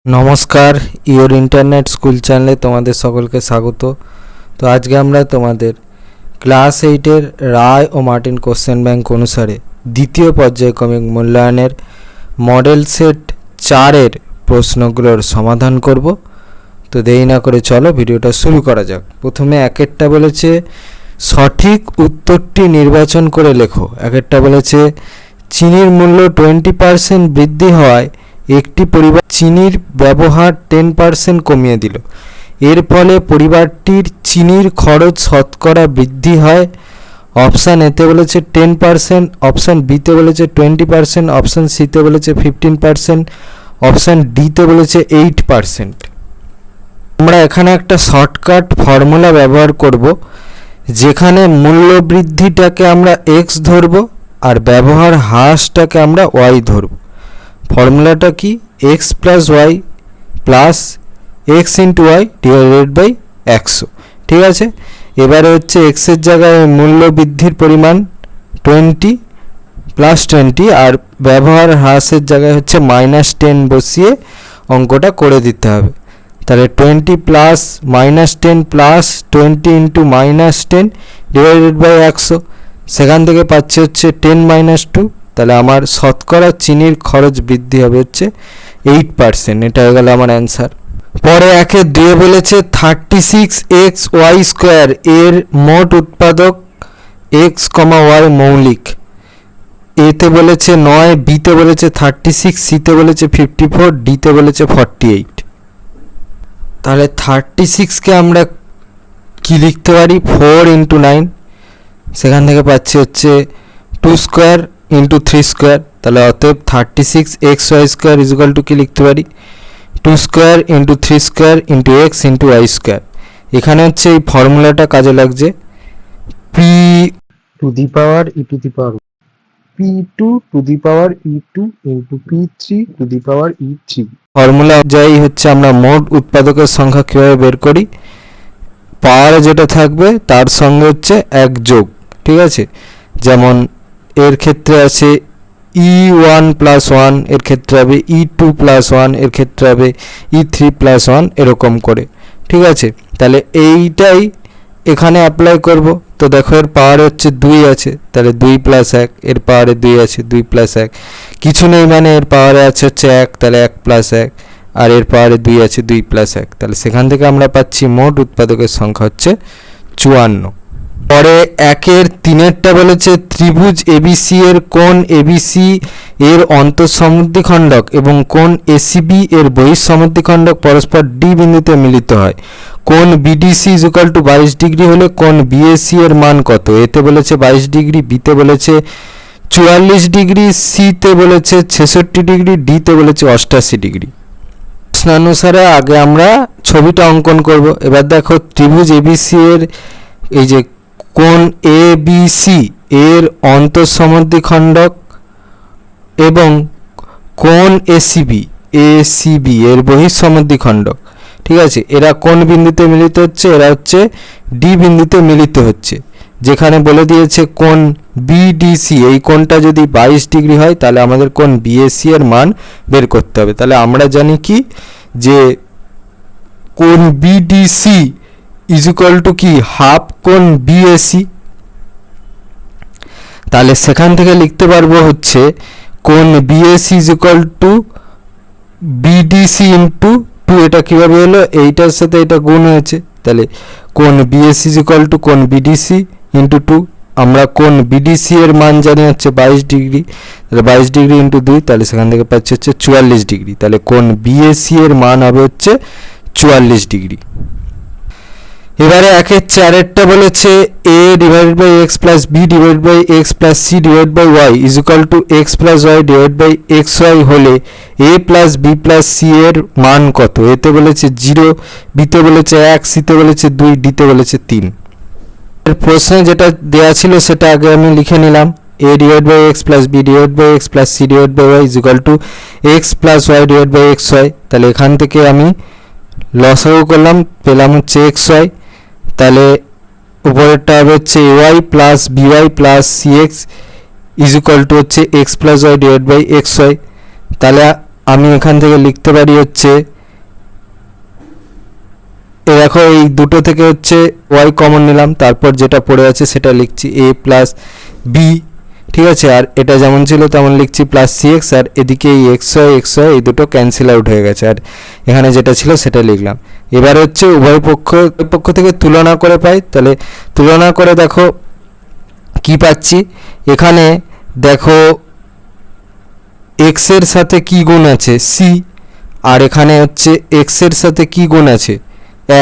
নমস্কার, your internet school চ্যানেলে তোমাদের সকলকে স্বাগত। তো আজকে আমরা তোমাদের ক্লাস 8-এর রায় ও মার্টিন কোশ্চেন ব্যাংক অনুসারে দ্বিতীয় পর্যায়ক্রমিক মূল্যায়নের মডেল সেট 4-এর প্রশ্নগুলোর সমাধান করব। তো দেরি না করে চলো ভিডিওটা শুরু করা যাক। প্রথমে একেরটা বলেছে সঠিক উত্তরটি নির্বাচন করে লেখো। একেরটা বলেছে চিনির মূল্য 20% বৃদ্ধি হওয়ায় একটি পরিবার চিনির ব্যবহার 10% কমিয়ে দিল। এর ফলে পরিবারটির চিনির খরচ শতকরা বৃদ্ধি হয়। অপশান এতে বলেছে 10%, অপশান বিতে বলেছে 20%, অপশান সিতে বলেছে 15%, অপশান ডিতে বলেছে 8%। আমরা এখানে একটা শর্টকাট ফর্মুলা ব্যবহার করব, যেখানে মূল্য বৃদ্ধিটাকে আমরা এক্স ধরব আর ব্যবহার হ্রাসটাকে আমরা ওয়াই ধরব। ফর্মুলাটা কি? X plus Y plus X into Y divided by 100। ঠিক আছে, এবারে হচ্ছে এক্সের জায়গায় মূল্য বৃদ্ধির পরিমাণ 20 প্লাস 20 আর ব্যবহার হ্রাসের জায়গায় হচ্ছে -10 বসিয়ে অঙ্কটা করে দিতে হবে। তাহলে 20 plus -10 plus 20 into -10 divided by 100। সেখান থেকে পাচ্ছি হচ্ছে 10 - 2। তাহলে আমার শতকরা চিনির খরচ বৃদ্ধি হবে হচ্ছে 8%। এটা হয়ে গেল আমার অ্যান্সার। পরে একে দিয়ে বলেছে 36xy² এর মোট উৎপাদক x, y মৌলিক। এতে বলেছে 9, বিতে বলেছে 36, সিতে বলেছে 54, ডিতে বলেছে 48। তাহলে 36কে আমরা কি লিখতে পারি? 4 × 9। সেখান থেকে পাচ্ছি হচ্ছে 2² × 3²। তাহলে অতএব 36xy² কি লিখতে পারি? 2² × 3² × x × y²। এখানে হচ্ছে এই ফর্মুলাটা কাজে লাগছে। p two the power e two the power p2 two the power e2 × p3 two the power e3। Formula অনুযায়ী হচ্ছে আমরা মোট উৎপাদকের সংখ্যা কীভাবে বের করি? পাওয়ারে যেটা থাকবে তার সঙ্গে হচ্ছে 1 যোগ। ঠিক আছে, যেমন এর ক্ষেত্রে আছে e1 + 1, এর ক্ষেত্রে হবে e2 + 1, এর ক্ষেত্রে হবে e3 + 1, এরকম করে। ঠিক আছে, তাহলে এইটাই এখানে অ্যাপ্লাই করব। তো দেখো এর পাওয়ারে হচ্ছে 2 আছে, তাহলে 2 + 1, এর পাওয়ারে 2 আছে 2 + 1, কিছু নেই মানে এর পাওয়ারে আছে হচ্ছে 1, তাহলে 1 + 1, আর এর পাওয়ারে 2 আছে 2 + 1। তাহলে সেখান থেকে আমরা পাচ্ছি মোট উৎপাদকের সংখ্যা হচ্ছে 54। পরে একের 3-এরটা বলেছে ত্রিভুজ এবিসি এর কোণ এবিসি এর অন্তঃসমদ্বিখণ্ডক এবং কোণ এসিবি এর বহিঃসমদ্বিখণ্ডক পরস্পর ডি বিন্দুতে মিলিত হয়। কোণ বিডিসি = 22 ডিগ্রি হলে কোণ বিএসি এর মান কত? এতে বলেছে 22 ডিগ্রি, বিতে বলেছে 44 ডিগ্রি, সিতে বলেছে 66 ডিগ্রি, ডিতে বলেছে 88 ডিগ্রি। প্রশ্নানুসারে আগে আমরা ছবিটা অঙ্কন করব। এবার দেখো ত্রিভুজ এবিসি এর এই যে কোণ এবিসি এর অন্তঃসমদ্বিখণ্ডক এবং কোণ এসিবি এর বহিঃসমদ্বিখণ্ডক। ঠিক আছে, এরা কোন বিন্দুতে মিলিত হচ্ছে? এরা হচ্ছে ডি বিন্দুতে মিলিত হচ্ছে। যেখানে বলে দিয়েছে কোণ বিডিসি, এই কোণটা যদি 22 ডিগ্রি হয় তাহলে আমাদের কোণ বিএসি এর মান বের করতে হবে। তাহলে আমরা জানি কি যে কোণ বিডিসি = কি হাফ কোণ বিএসি। তাহলে সেখান থেকে লিখতে পারবো হচ্ছে কোণ বিএসি = বিডিসি × 2। এটা কিভাবে হলো? এইটার সাথে এটা গুণ হয়েছে, তাহলে কোণ বিএসি = কোণ বিডিসি × 2। আমরা কোণ বিডিসি এর মান জানি হচ্ছে 22 ডিগ্রি, তাহলে 22 ডিগ্রি × 2, তাহলে সেখান থেকে পাচ্ছি হচ্ছে 44 ডিগ্রি। তাহলে কোণ বিএসি এর মান হবে হচ্ছে 44 ডিগ্রি। এবারে একের 4-এরটা বলেছে a/x + b/x + c/y = x + y/xy হলে a + b + c এর মান কত? এতে বলেছে 0, বিতে বলেছে 1, সিতে বলেছে 2, ডিতে বলেছে 3। এর প্রশ্নে যেটা দেয়া ছিল সেটা আগে আমি লিখে নিলাম। a/x + b/x + c/y = x + y/xy। তাহলে এখান থেকে আমি লসাগু করলাম, পেলাম হচ্ছে xy। তাহলে উপরেরটা হবে হচ্ছে ay + by + cx = হচ্ছে x + y/xy। তাহলে আমি এখান থেকে লিখতে পারি হচ্ছে দেখো এই দুটো থেকে হচ্ছে ওয়াই কমন নিলাম, তারপর যেটা পড়ে আছে সেটা লিখছি এ প্লাস বি, ঠিক আছে। আর এটা যেমন ছিল তেমন লিখছি প্লাস সি এক্স, আর এদিকে এই এক্স হয় এই দুটো ক্যান্সেল আউট হয়ে গেছে, আর এখানে যেটা ছিল সেটা লিখলাম। এবার হচ্ছে উভয় পক্ষ থেকে তুলনা করে পাই, তাহলে তুলনা করে দেখো কি পাচ্ছি। এখানে দেখো এক্স এর সাথে কি গুণ আছে সি, আর এখানে হচ্ছে এক্স এর সাথে কি গুণ আছে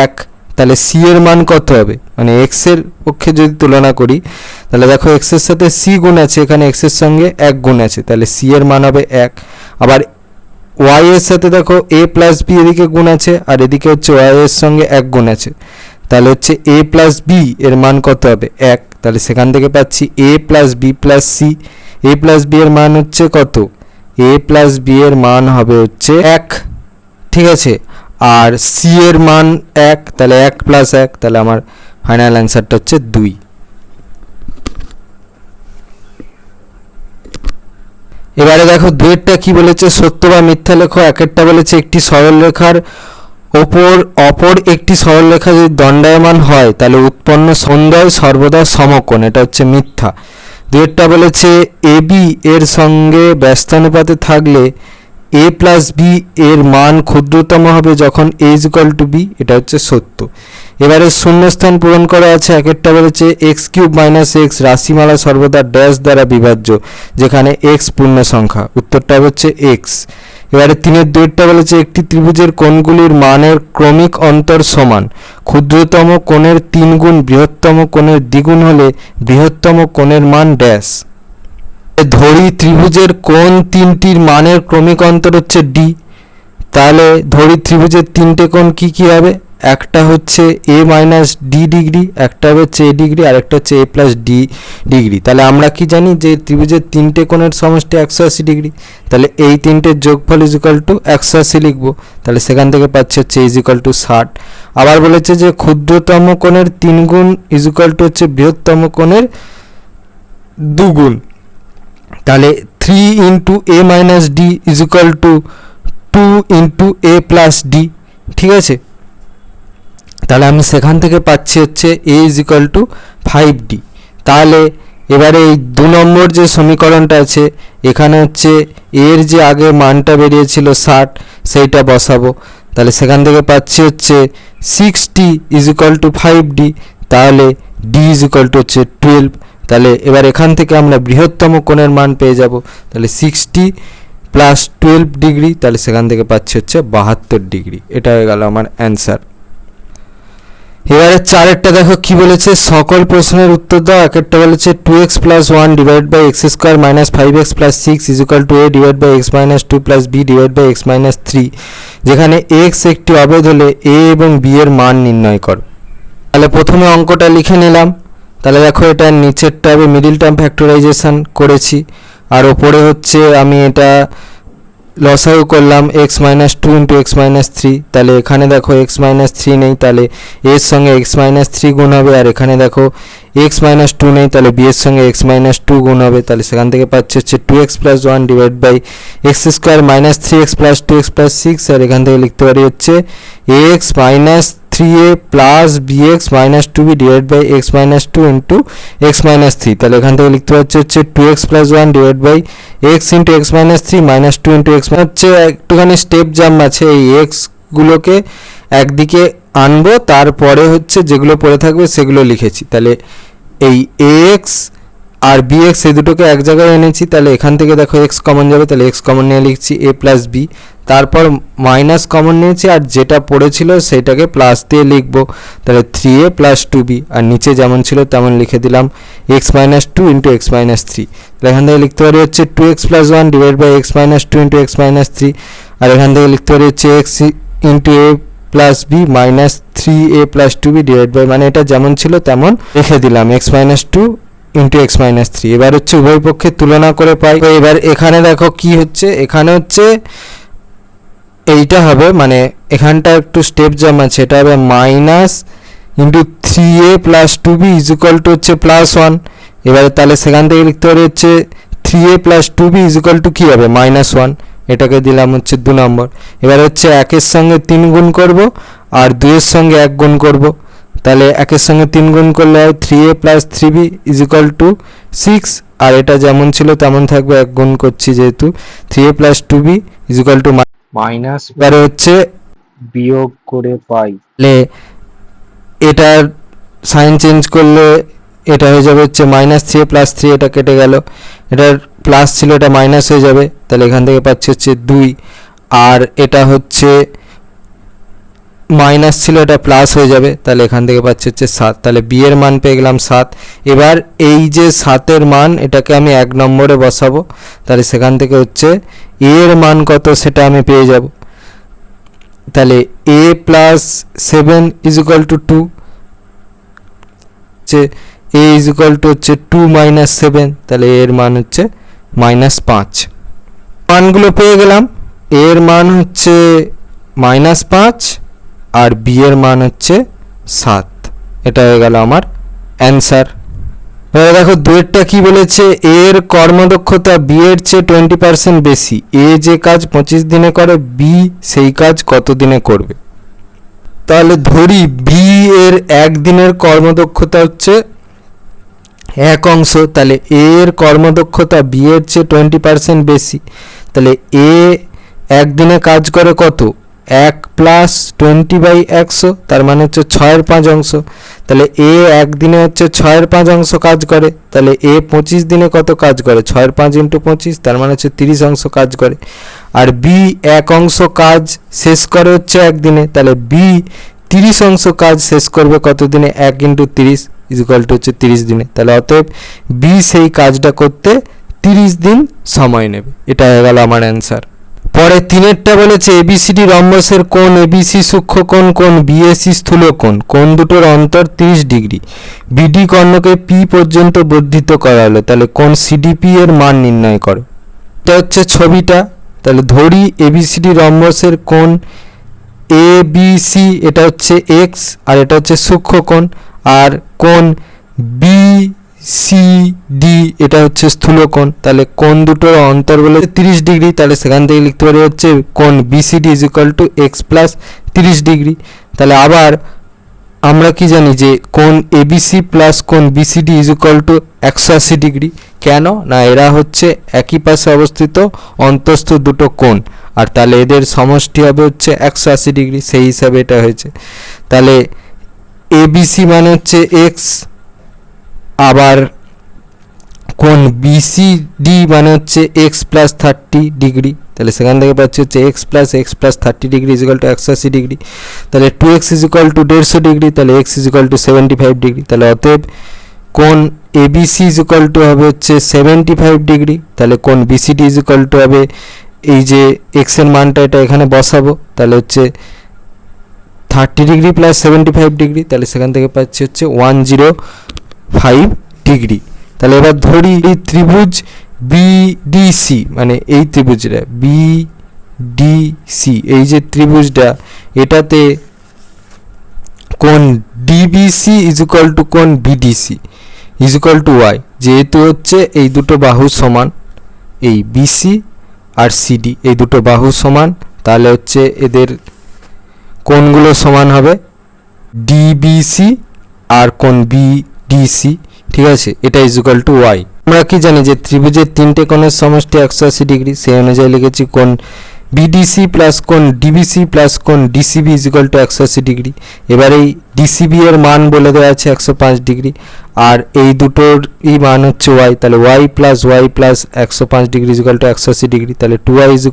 1, তাহলে সি এর মান কত হবে, মানে এক্স এর পক্ষে যদি তুলনা করি তাহলে দেখো এক্স এর সাথে সি গুণ আছে, এখানে এক্স এর সঙ্গে 1 গুণ আছে, তাহলে সি এর মান হবে 1। আবার ওয়াই এর সাথে দেখো এ প্লাস বি এদিকে গুণ আছে, আর এদিকে হচ্ছে ওয়াই এর সঙ্গে 1 গুণ আছে, তাহলে হচ্ছে এ প্লাস বি এর মান কত হবে 1, তাহলে সেখান থেকে পাচ্ছি এ প্লাস বি প্লাস সি। এ প্লাস বি এর মান হচ্ছে কত, এ প্লাস বি এর মান হবে হচ্ছে 1, ঠিক আছে। আর সি এর মান 1, তাহলে 1 প্লাস 1, তাহলে আমার ফাইনাল অ্যান্সারটা হচ্ছে 2। এবারে দেখো দুয়েরটা কি বলেছে, সত্য বা মিথ্যা লেখো। একেরটা বলেছে একটি সরলরেখার অপর একটি সরলরেখা যদি দণ্ডায়মান হয় তাহলে উৎপন্ন সন্ধয় সর্বদা সমকোণ, এটা হচ্ছে মিথ্যা। দুয়েরটা বলেছে এ বি এর সঙ্গে ব্যস্তানুপাতে থাকলে এ প্লাস বি এর মান ক্ষুদ্রতম হবে যখন এ ইজ ইকুয়াল টু বি, এটা হচ্ছে সত্য। এবারে শূন্যস্থান পূরণ করা আছে। একেরটা বলেছে এক্স কিউব মাইনাস এক্স রাশিমালা সর্বদা ড্যাশ দ্বারা বিভাজ্য যেখানে এক্স পূর্ণ সংখ্যা, উত্তরটা হচ্ছে এক্স। এবারে 3-2 বলেছে একটি ত্রিভুজের কোণগুলির মানের ক্রমিক অন্তর সমান, ক্ষুদ্রতম কোণের 3 গুণ বৃহত্তম কোণের দ্বিগুণ হলে বৃহত্তম কোণের মান ড্যাশ। ধরি ত্রিভুজের কোণ তিনটির মানের ক্রমিক অন্তর হচ্ছে ডি, তাহলে ধরি ত্রিভুজের তিনটে কোণ কি কি হবে, একটা হচ্ছে এ মাইনাস ডি ডিগ্রি, একটা হচ্ছে এ ডিগ্রি, আর একটা হচ্ছে এ প্লাস ডি ডিগ্রি। তাহলে আমরা কি জানি যে ত্রিভুজের তিনটে কোণের সমষ্টি 180 ডিগ্রি, তাহলে এই তিনটের যোগফল ইজ ইকুয়াল টু 180 লিখবো, তাহলে সেখান থেকে পাচ্ছি হচ্ছে ইজ ইকুয়াল টু 60। আবার বলেছে যে ক্ষুদ্রতম কোণের 3 গুণ ইজ ইকুয়াল টু হচ্ছে বৃহত্তম কোণের 2 গুণ, তাহলে 3 into A minus D is equal two 2 into a plus D, ঠিক আছে। তাহলে আমি সেখান থেকে পাচ্ছি হচ্ছে এ ইজ ইকুয়াল টু 5d। তাহলে এবারে এই 2 নম্বর যে সমীকরণটা আছে এখানে হচ্ছে এর যে আগে মানটা বেরিয়েছিল 60 সেইটা বসাবো, তাহলে সেখান থেকে পাচ্ছি হচ্ছে 6d is equal two 5d, তাহলে d ইজ ইকুয়াল টু হচ্ছে 12। তাহলে এবার এখান থেকে আমরা বৃহত্তম কোণের মান পেয়ে যাব, তাহলে 60 প্লাস 12 ডিগ্রি, তাহলে সেখান থেকে পাচ্ছি হচ্ছে 72 ডিগ্রি। এটা হয়ে গেল আমার অ্যান্সার। এবারে 4-এরটা দেখো কি বলেছে, সকল প্রশ্নের উত্তর দাও। একেরটা বলেছে 2x plus 1 divide by X square minus 5x plus 6 is equal to a divide by X minus 2 plus b divide by X minus 3, যেখানে x একটি অবেদ হলে a এবং b এর মান নির্ণয় করো। তাহলে প্রথমে অঙ্কটা লিখে নিলাম, তাহলে দেখো এটা নিচেরটা হবে মিডিল টার্ম ফ্যাক্টরাইজেশন করেছি, আর ওপরে হচ্ছে আমি এটা লসাগু করলাম x minus 2 into x minus 3, তাহলে এখানে দেখো x মাইনাস 3 নেই, তাহলে এর সঙ্গে x মাইনাস 3 গুণ হবে, আর এখানে দেখো x মাইনাস 2 নেই, তাহলে b এর সঙ্গে x মাইনাস 2 গুণ হবে, তাহলে সেখান থেকে পাচ্ছি হচ্ছে 2x plus 1 divide by X square minus 3x plus 2x plus 6, আর এখান থেকে লিখতে পারি হচ্ছে x minus 3a plus bx minus 2b divide by X minus 2 into x minus 3, তাহলে এখান থেকে লিখতে পাচ্ছি হচ্ছে 2x plus 1 divide by X into x minus 3 minus 2 into X হচ্ছে একটুখানি স্টেপ জাম্প আছে, এই এক্সগুলোকে একদিকে আনবো, তারপরে হচ্ছে যেগুলো পড়ে থাকবে সেগুলো লিখেছি। তাহলে এই এক্স আর bx এই দুটোকে এক জায়গায় এনেছি, তাহলে এখান থেকে দেখো x কমন যাবে, তাহলে x কমন নিয়ে লিখছি a প্লাস বি, তারপর মাইনাস কমন নিয়েছি, আর যেটা পড়েছিল সেটাকে প্লাস দিয়ে লিখবো, তাহলে 3a প্লাস 2b, আর নিচে যেমন ছিল তেমন লিখে দিলাম x minus 2 into x minus 3, তাহলে এখান থেকে লিখতে পারি হচ্ছে 2x plus 1 divide by X minus 2 into x minus 3, আর এখান থেকে লিখতে পারি হচ্ছে x into a plus B minus 3a plus 2b divide by, মানে এটা যেমন ছিল তেমন লিখে দিলাম x minus 2 into x minus 3। এবার হচ্ছে উভয় পক্ষে তুলনা করে পাই। এবার এখানে দেখো কি হচ্ছে, এখানে হচ্ছে এইটা হবে, মানে এখানটা একটু স্টেপ জাম্প আছে, এটা হবে minus into 3a plus 2b is equal to হচ্ছে প্লাস 1। এবারে তাহলে সেখান থেকে লিখতে পারি হচ্ছে 3a plus 2b is equal to কী হবে মাইনাস 1, এটাকে দিলাম হচ্ছে 2 নম্বর। এবার হচ্ছে 1-এর সঙ্গে 3 গুণ করব আর 2-এর সঙ্গে 1 গুণ করব। তাহলে 1-এর সঙ্গে 3 গুণ করলে হয় 3a + 3b = 6, আর এটা যেমন ছিল তেমন থাকবে, 1 গুণ করছি যেহেতু। 3a + 2b = মাইনাস এবারে হচ্ছে বিয়োগ করে পাই। তাহলে এটার সাইন চেঞ্জ করলে এটা হয়ে যাবে হচ্ছে -3a + 3, এটা কেটে গেল, এটার প্লাস ছিল এটা মাইনাস হয়ে যাবে, তাহলে এখান থেকে পাচ্ছি হচ্ছে 2, আর এটা হচ্ছে মাইনাস ছিল এটা প্লাস হয়ে যাবে, তাহলে এখান থেকে পাচ্ছি হচ্ছে 7। তাহলে বি এর মান পেয়ে গেলাম 7। এবার এই যে 7-এর মান এটাকে আমি 1 নম্বরে বসাবো, তাহলে সেখান থেকে হচ্ছে এ এর মান কত সেটা আমি পেয়ে যাব। তাহলে a + 7 = 2, হচ্ছে a হচ্ছে 2 - 7, তাহলে এর মান হচ্ছে -5। মানগুলো পেয়ে গেলাম, এর মান হচ্ছে -5 আর বি এর মান হচ্ছে 7। এটা হয়ে গেল আমার অ্যান্সার। এবার দেখো দুয়েরটা কি বলেছে, এর কর্মদক্ষতা বি এর চেয়ে 20% বেশি, এ যে কাজ 25 দিনে করে বি সেই কাজ কত দিনে করবে। তাহলে ধরি বি এর 1 দিনের কর্মদক্ষতা হচ্ছে 1 অংশ, তাহলে এ এর কর্মদক্ষতা বি এর চেয়ে 20% বেশি, তাহলে এ 1 দিনে কাজ করে কত, 1 + 20/100, তার মানে হচ্ছে 6-এর 5 অংশ। তাহলে এ 1 দিনে হচ্ছে 6-এর 5 অংশ কাজ করে, তাহলে এ 25 দিনে কত কাজ করে, 6-এর 5 × 25, তার মানে হচ্ছে 30 অংশ কাজ করে। আর বি 1 অংশ কাজ শেষ করে হচ্ছে 1 দিনে, তাহলে বি 30 অংশ কাজ শেষ করবে কত দিনে, 1 × 30 = হচ্ছে 30 দিনে। তাহলে অতএব বি সেই কাজটা করতে 30 দিন সময় নেবে। এটা হয়ে গেল আমার অ্যান্সার। পরে 3-এরটা বলেছে এবিসিডি রম্বসের কোণ এবিসি সূক্ষ্মকোণ, কোণ বিএসি স্থূলকোণ, কোণ দুটোর অন্তর 30 ডিগ্রি, বিডি কর্ণকে পি পর্যন্ত বর্ধিত করা হলো, তাহলে কোণ সিডিপি এর মান নির্ণয় করো। এটা হচ্ছে ছবিটা। তাহলে ধরি এবিসিডি রম্বসের কোণ এ বি সি এটা হচ্ছে এক্স আর এটা হচ্ছে সূক্ষ্মকোণ, আর কোণ বি সি ডি এটা হচ্ছে স্থূলকোণ। তাহলে কোণ দুটোর অন্তর বলে 30 ডিগ্রি, তাহলে সেখান থেকে লিখতে পারি হচ্ছে কোণ বিসিডি = x + 30 ডিগ্রি। তাহলে আবার আমরা কি জানি যে কোণ এবিসি প্লাস কোণ বিসিডি = 180 ডিগ্রি। কেন না, এরা হচ্ছে একই পাশে অবস্থিত অন্তস্থ দুটো কোণ, আর তাহলে এদের সমষ্টি হবে হচ্ছে 180 ডিগ্রি, সেই হিসাবে এটা হয়েছে। তাহলে এবিসি মানে হচ্ছে এক্স, আবার কোণ বিসিডি মানে হচ্ছে x + 30 ডিগ্রি, তাহলে সেখান থেকে পাচ্ছি হচ্ছে x + 30 ডিগ্রি = 180 ডিগ্রি। তাহলে 2x = 150 ডিগ্রি, তাহলে x = 75 ডিগ্রি। তাহলে অতএব কোণ এবিসি হবে হচ্ছে 75 ডিগ্রি, তাহলে কোণ বিসিডি হবে, এই যে x এর মানটা এটা এখানে বসাবো, তাহলে হচ্ছে 30 ডিগ্রি + 75 ডিগ্রি, তাহলে সেখান থেকে পাচ্ছি হচ্ছে 105 ডিগ্রি। তাহলে এবার ধরি এই ত্রিভুজ বিডিসি, মানে এই ত্রিভুজটা বিডিসি, এই যে ত্রিভুজটা এটাতে কোণ ডিবিসি = কোণ বিডিসি = y, যেহেতু হচ্ছে এই দুটো বাহু সমান, এই বিসি আর সিডি এই দুটো বাহু সমান, তাহলে হচ্ছে এদের কোণগুলো সমান হবে ডিবিসি আর কোণ বিডিসি, ঠিক আছে, এটা = y। আমরা কি জানি যে ত্রিভুজের 3টে কোণের সমষ্টি 180 ডিগ্রি, সেই অনুযায়ী লিখেছি কোণ বিডিসি প্লাস কোণ ডিবিসি প্লাস কোণ ডিসিবি = 180 ডিগ্রি। এবার এই ডিসিবি এর মান বলে দেওয়া আছে 105 ডিগ্রি, আর এই দুটোর মান হচ্ছে y, তাহলে y + y + 105 ডিগ্রি = 180 ডিগ্রি। তাহলে 2y =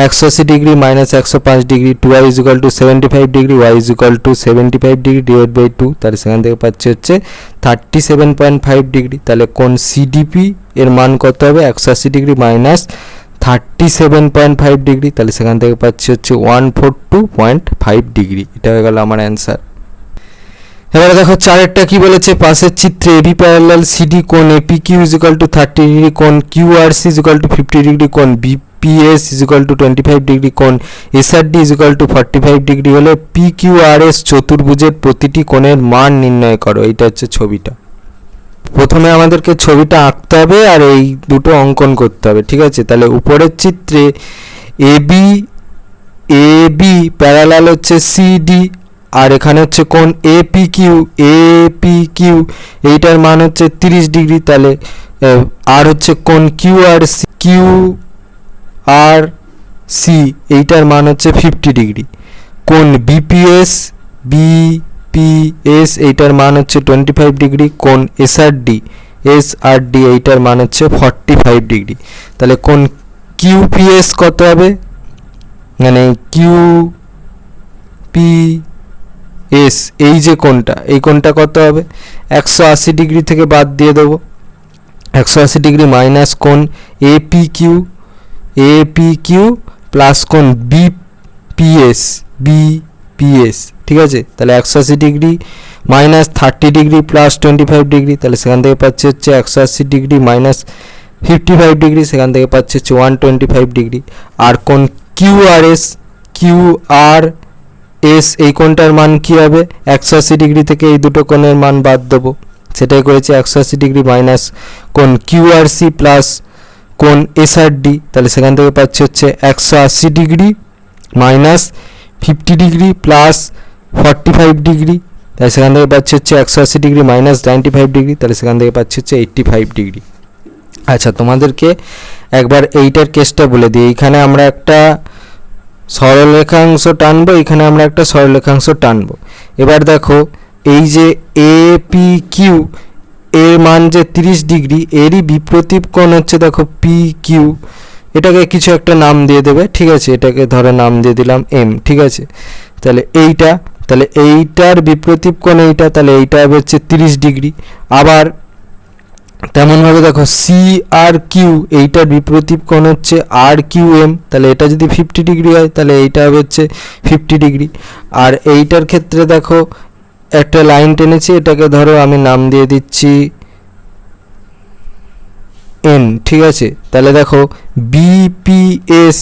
180 degree - 105 degree, 2y = 75 degree, y = 75 degree / 2, তাহলে সেখান থেকে পাচ্ছি হচ্ছে 37.5 ডিগ্রি। তাহলে কোণ সিডিপি এর মান কত হবে, 180 ডিগ্রি - 37.5 ডিগ্রি, তাহলে সেখান থেকে পাচ্ছি হচ্ছে 142.5 ডিগ্রি। এটা হয়ে গেল আমার অ্যান্সার। এবারে দেখো 4-এরটা কি বলেছে, পাশের চিত্রে এবি প্যারালাল সিডি, কোণ এপিকিউ = 30 ডিগ্রি, কোণ কিউআরসি = 50 ডিগ্রি, কোণ বিপিএস = 25 ডিগ্রি, কোণ এসআরডি = 45 ডিগ্রি হলে পিকিউআরএস চতুর্ভুজের প্রতিটি কোণের মান নির্ণয় করো। এটা হচ্ছে ছবিটা। প্রথমে আমাদেরকে ছবিটা আঁকতে হবে আর এই দুটো অঙ্কন করতে হবে, ঠিক আছে। তাহলে উপরের চিত্রে এবি প্যারালাল হচ্ছে সিডি, আর এখানে হচ্ছে কোণ এপিকিউ, এইটার মান হচ্ছে 30 ডিগ্রি। তাহলে আর হচ্ছে কোণ কিউআরসি, এইটার মান হচ্ছে 50 ডিগ্রি। কোণ বিপিএস এইটার মান হচ্ছে 25 ডিগ্রি। কোণ এসআরডি এইটার মান হচ্ছে 45 ডিগ্রি। তাহলে কোণ কিউপিএস কত হবে, মানে কিউপিএস এই যে কোণটা, এই কোণটা কত হবে, 180 ডিগ্রি থেকে বাদ দিয়ে দেবো। 180 ডিগ্রি মাইনাস কোণ এপিকিউ প্লাস কোণ বিপিএস, ঠিক আছে। তাহলে 180 degree minus 30 degree plus 25 degree, তাহলে সেখান থেকে পাচ্ছি হচ্ছে 180 ডিগ্রি মাইনাস 55 ডিগ্রি, সেখান থেকে পাচ্ছি হচ্ছে 125 ডিগ্রি। আর কোণ কিউআরএস এই কোণটার মান কি হবে, 180 ডিগ্রি থেকে এই দুটো কোণের মান বাদ দেবো, সেটাই করেছি। 180 ডিগ্রি মাইনাস কোণ কিউআরসি প্লাস কোণ এসআরডি, তাহলে সেখান থেকে পাচ্ছি হচ্ছে 180 degree minus 50 degree plus 45 degree, তাহলে সেখান থেকে পাচ্ছি হচ্ছে 180 ডিগ্রি মাইনাস 95 ডিগ্রি, তাহলে সেখান থেকে পাচ্ছি হচ্ছে 85 ডিগ্রি। আচ্ছা, তোমাদেরকে একবার এইটার কেসটা বলে দিই। এইখানে আমরা একটা সরলরেখাংশ টানবো, এখানে আমরা একটা সরলরেখাংশ টানবো। এবার দেখো এই যে এপিকিউ এর মান যে 30 ডিগ্রি, এরই বিপ্রতীপ কোণ হচ্ছে দেখো পিকিউ, এটাকে কিছু একটা নাম দিয়ে দেবে, ঠিক আছে। এটাকে ধরে নাম দিয়ে দিলাম এম, ঠিক আছে। তাহলে এইটার বিপ্রতীপ কোণ এইটা, তাহলে এইটা হবে হচ্ছে 30 ডিগ্রি। আবার তেমনভাবে দেখো সি আর কিউ, এইটার বিপ্রতীপ কোণ হচ্ছে আর কিউ এম, তাহলে এটা যদি 50 ডিগ্রি হয় তাহলে এইটা হবে হচ্ছে 50 ডিগ্রি। আর এইটার ক্ষেত্রে দেখো একটা লাইন টেনেছি, এটাকে ধরো আমি নাম দিয়ে দিচ্ছি এন, ঠিক আছে। তাহলে দেখো বিপিএস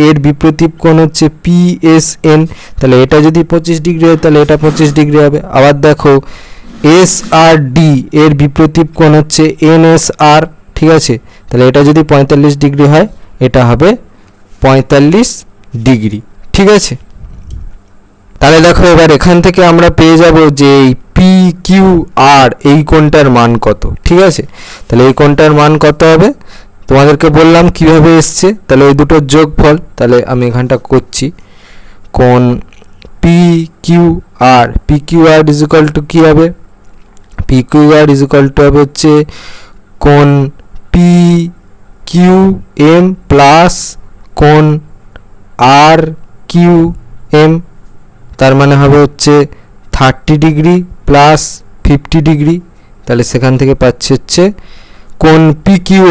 এর বিপ্রতীপ কোণ হচ্ছে পিএসএন, তাহলে এটা যদি 25 ডিগ্রি হয় তাহলে এটা 25 ডিগ্রি হবে। আবার দেখো এসআরডি এর বিপ্রতীপ কোণ হচ্ছে এনএসআর, ঠিক আছে। তাহলে এটা যদি 45 ডিগ্রি হয় এটা হবে 45 ডিগ্রি, ঠিক আছে। তাহলে দেখো এবার এখান থেকে আমরা পেয়ে যাব যে এই পি কিউ আর এই কোণটার মান কত, ঠিক আছে। তাহলে এই কোণটার মান কত হবে তোমাদেরকে বললাম কিভাবে এসছে, তাহলে ওই দুটোর যোগফল। তাহলে আমি এখানটা করছি, কোণ P Q R is equal to কী হবে, P Q R is equal to হবে হচ্ছে কোণ পি কিউ এম প্লাস কোণ আর কিউ এম, তার মানে হবে হচ্ছে 30 ডিগ্রি প্লাস 50 ডিগ্রি, তাহলে সেখান থেকে পাচ্ছি হচ্ছে কোণ পি কিউ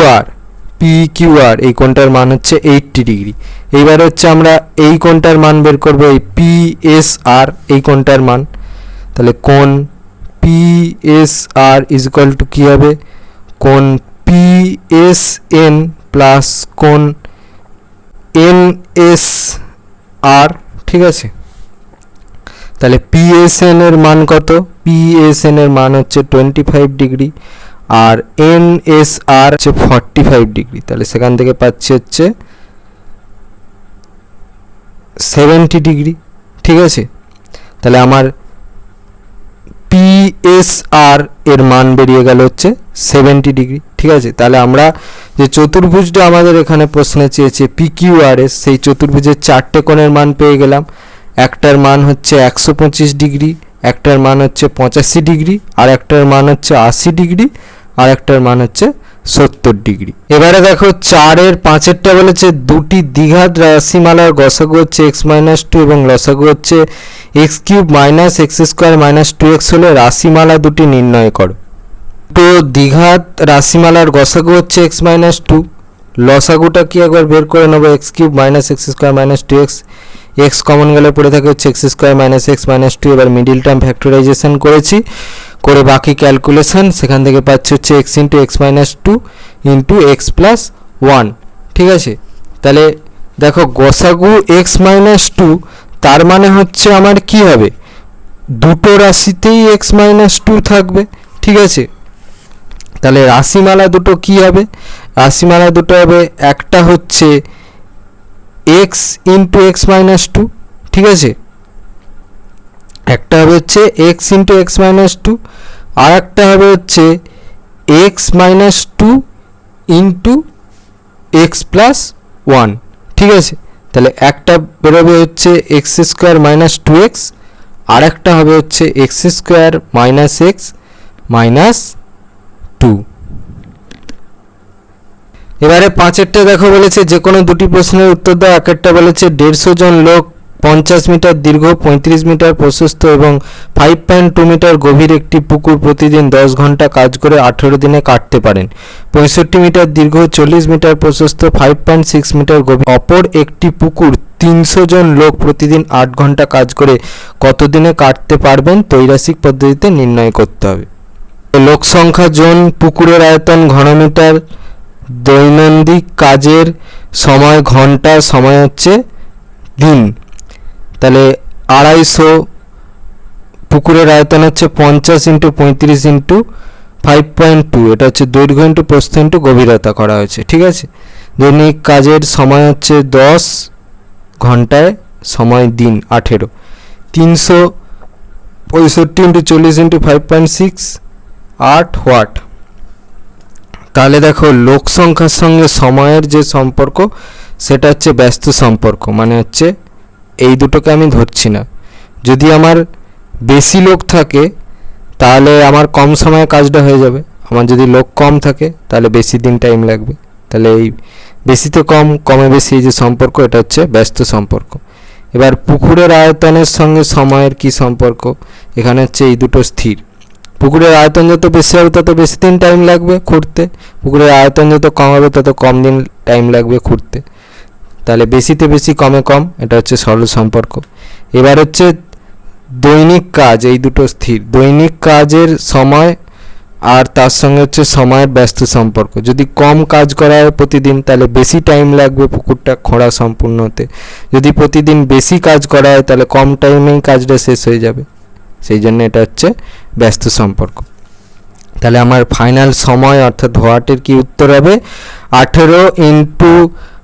আর এই কোণটার মান হচ্ছে 80 ডিগ্রি। এইবার হচ্ছে আমরা এই কোণটার মান বের করবো, এই পি এস আর এই কোণটার মান। তাহলে কোণ P S R is equal to কী হবে, কোণ পি এস এন প্লাস কোণ এন এস আর, ঠিক আছে। তাহলে পিএসএন এর মান কত, পিএসএন এর মান হচ্ছে 25 ডিগ্রি আর এনএসআর হচ্ছে 45 ডিগ্রি, তাহলে সেখান থেকে পাচ্ছি হচ্ছে 70 ডিগ্রি, ঠিক আছে। তাহলে আমার পিএসআর এর মান বেরিয়ে গেল হচ্ছে 70 ডিগ্রি, ঠিক আছে। তাহলে আমরা যে চতুর্ভুজটা আমাদের এখানে প্রশ্নে চেয়েছে পিকিউআরএস, সেই চতুর্ভুজের 4টে কোণের মান পেয়ে গেলাম। একটার মান হচ্ছে 125 ডিগ্রি, একটার মান হচ্ছে 85 ডিগ্রি, আর একটার মান হচ্ছে 80 ডিগ্রি, আর একটার মান হচ্ছে 70 ডিগ্রি। এবারে দেখো 4 এর 5এরটা বলেছে দুটি দ্বিঘাত রাশিমালার গসাগু হচ্ছে x-2 এবং লসাগু হচ্ছে x³ minus x² minus 2x হলে রাশিমালা দুটি নির্ণয় করো। তো দ্বিঘাত রাশিমালার গসাগু হচ্ছে x-2, লসাগুটা কি একবার বের করে নেবো, x³ minus x² minus 2x, x common গেলে পড়ে থাকে হচ্ছে x² মাইনাস x মাইনাস 2। এবার মিডিল টার্ম ফ্যাক্টরাইজেশন করেছি, করে বাকি ক্যালকুলেশন, সেখান থেকে পাচ্ছি হচ্ছে x into x minus 2 into x plus 1, ঠিক আছে। তাহলে দেখো গসাগু x মাইনাস 2, তার মানে হচ্ছে আমার কি হবে, দুটো রাশিতেই x মাইনাস 2 থাকবে, ঠিক আছে। তাহলে রাশিমালা দুটো কি হবে? রাশিমালা দুটো হবে, একটা হচ্ছে x into x minus two, ঠিক আছে, একটা হবে হচ্ছে x into x minus two, আর একটা হবে হচ্ছে x minus two into x plus one, ঠিক আছে। তাহলে একটা বেরোবে হচ্ছে x square minus two x, আর একটা হবে হচ্ছে x square minus x minus two. এবারে পাঁচেরটা দেখো, বলেছে যে কোনো দুটি প্রশ্নের উত্তর দাও। একেরটা বলেছে 150 জন লোক 50 মিটার দীর্ঘ, 35 মিটার প্রশস্ত এবং 5.2 মিটার গভীর একটি পুকুর প্রতিদিন 10 ঘন্টা কাজ করে 18 দিনে কাটতে পারেন। 65 মিটার দীর্ঘ, 40 মিটার প্রশস্ত, 5.6 মিটার গভীর অপর একটি পুকুর 300 জন লোক প্রতিদিন 8 ঘন্টা কাজ করে কত দিনে কাটতে পারবেন? ত্রৈরাশিক পদ্ধতিতে নির্ণয় করতে হবে। লোক সংখ্যা জন, পুকুরের আয়তন ঘনমিটার, দৈনন্দিন কাজের সময় ঘন্টা, সময় হচ্ছে দিন। তাহলে 250, পুকুরের আয়তন হচ্ছে 50 ইন্টু 35 ইন্টু 5.2, এটা হচ্ছে দৈর্ঘ্য ইন্টু প্রস্থ ইন্টু গভীরতা করা হয়েছে, ঠিক আছে। দৈনিক কাজের সময় হচ্ছে 10 ঘন্টায়, সময় দিন 18। 365 ইন্টু 40 ইন্টু 5.6, 8 ওয়াট। তাহলে দেখো, লোক সংখ্যার সঙ্গে সময়ের যে সম্পর্ক সেটা হচ্ছে ব্যস্ত সম্পর্ক, মানে হচ্ছে এই দুটোকে আমি ধরছি না। যদি আমার বেশি লোক থাকে তাহলে আমার কম সময়ে কাজটা হয়ে যাবে, আমার যদি লোক কম থাকে তাহলে বেশি দিন টাইম লাগবে। তাহলে এই বেশিতে কম, কমে বেশি, এই যে সম্পর্ক, এটা হচ্ছে ব্যস্ত সম্পর্ক। এবার পুকুরের আয়তনের সঙ্গে সময়ের কি সম্পর্ক? এখানে হচ্ছে এই দুটো স্থির। পুকুরের আয়তন যত বেশি হবে তত বেশি দিন টাইম লাগবে খুঁড়তে, পুকুরের আয়তন যত কম হবে তত কম দিন টাইম লাগবে খুঁড়তে। তাহলে বেশিতে বেশি, কমে কম, এটা হচ্ছে সরল সম্পর্ক। এবার হচ্ছে দৈনিক কাজ, এই দুটো স্থির। দৈনিক কাজের সময় আর তার সঙ্গে হচ্ছে সময়ের ব্যস্ত সম্পর্ক। যদি কম কাজ করা হয় প্রতিদিন তাহলে বেশি টাইম লাগবে পুকুরটা খোঁড়া সম্পূর্ণ হতে। যদি প্রতিদিন বেশি কাজ করা হয় তাহলে কম টাইমেই কাজটা শেষ হয়ে যাবে, সেই জন্য এটা হচ্ছে ব্যস্ত সম্পর্ক। তাহলে আমার ফাইনাল সময় অর্থাৎ হোয়াটের কি উত্তর হবে? 18 into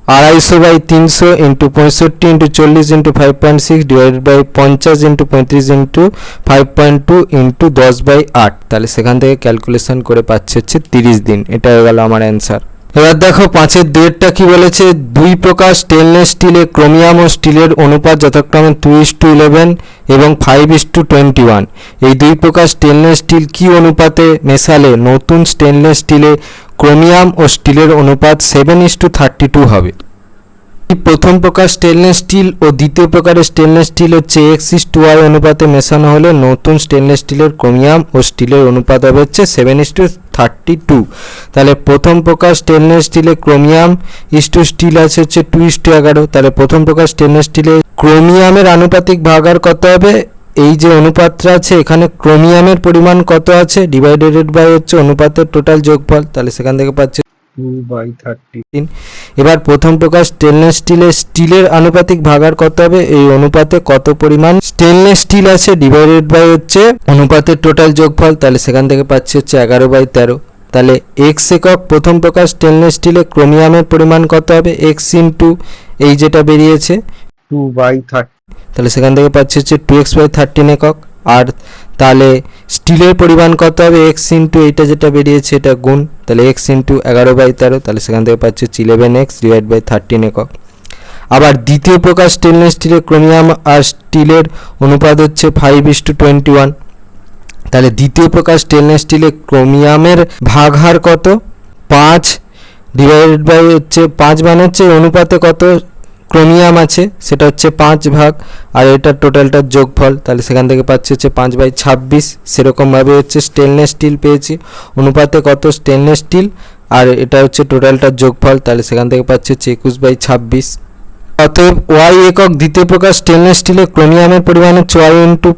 250/300 into 65 into 40 into 5.6 divided by 50 into 35 into 5.2 into 10/8। তাহলে সেখান থেকে ক্যালকুলেশন করে পাচ্ছে হচ্ছে 30 দিন। এটা হয়ে গেল আমার অ্যান্সার। এবার দেখো 5-এর 2-টা কি বলেছে? দুই প্রকার স্টেনলেস স্টিলে ক্রোমিয়াম ও স্টিলের অনুপাত যথাক্রমে 2:11 এবং 5:21। এই দুই প্রকার স্টেনলেস স্টিল কি অনুপাতে মেশালে নতুন স্টেনলেস স্টিলে ক্রোমিয়াম ও স্টিলের অনুপাত 7:32 হবে? প্রথম প্রকার স্টেনলেস স্টিল ও দ্বিতীয় প্রকারের স্টেনলেস স্টিল হচ্ছে X:Y অনুপাতে মেশানো হলে নতুন স্টেনলেস স্টিলের ক্রোমিয়াম ও স্টিলের অনুপাত হবে হচ্ছে 7:32। তাহলে প্রথম প্রকার স্টেনলেস স্টিলে ক্রোমিয়াম ইস্টু স্টিল আছে হচ্ছে 2:11। তাহলে প্রথম প্রকার স্টেনলেস স্টিলে ক্রোমিয়ামের আনুপাতিক ভাগার কত হবে? এই যে অনুপাতটা আছে এখানে ক্রোমিয়ামের পরিমাণ কত আছে ডিভাইডেড বাই হচ্ছে অনুপাতের টোটাল যোগফল, তাহলে সেখান থেকে পাচ্ছে 2/30। এবার প্রথম প্রকার স্টেনলেস স্টিলে স্টিলের আনুপাতিক ভাগার কত হবে? এই অনুপাতে কত পরিমাণ স্টেনলেস স্টিল আছে ডিভাইডেড বাই হচ্ছে অনুপাতের টোটাল যোগফল, তাহলে সেখান থেকে পাচ্ছে হচ্ছে 11/13। তাহলে এক্স একক প্রথম প্রকার স্টেনলেস স্টিলে ক্রোমিয়ামের পরিমাণ কত হবে? এক্স ইন্টু এই যেটা বেরিয়েছে 2/30। তাহলে সেখান থেকে পাচ্ছে হচ্ছে 2x/13 একক। আর তাহলে স্টিলের পরিমাণ কত হবে? এক্স ইন্টু এইটা যেটা বেরিয়েছে এটা গুণ, তাহলে এক্স ইন্টু 11/13, তাহলে সেখান থেকে পাচ্ছে 11x ডিভাইড বাই 13 একক। আবার দ্বিতীয় প্রকার স্টেনলেস স্টিলের ক্রোমিয়াম আর স্টিলের অনুপাত হচ্ছে 5:21। তাহলে দ্বিতীয় প্রকার স্টেনলেস স্টিলে ক্রোমিয়ামের ভাগ হার কত? 5 ডিভাইডেড বাই হচ্ছে 5 মানে হচ্ছে অনুপাতে কত ক্রোমিয়াম আছে সেটা হচ্ছে 5 ভাগ, আর এটার টোটালটার যোগফল, তাহলে সেখান থেকে পাচ্ছে হচ্ছে 5/26। সেরকমভাবে হচ্ছে স্টেনলেস স্টিল পেয়েছি অনুপাতে কত স্টেনলেস স্টিল, আর এটা হচ্ছে টোটালটার যোগফল, তাহলে সেখান থেকে পাচ্ছে হচ্ছে 21/26। অতএব ওয়াই একক দ্বিতীয় প্রকার স্টেনলেস স্টিলে ক্রোমিয়ামের পরিমাণ হচ্ছে ওয়াই ইন্টু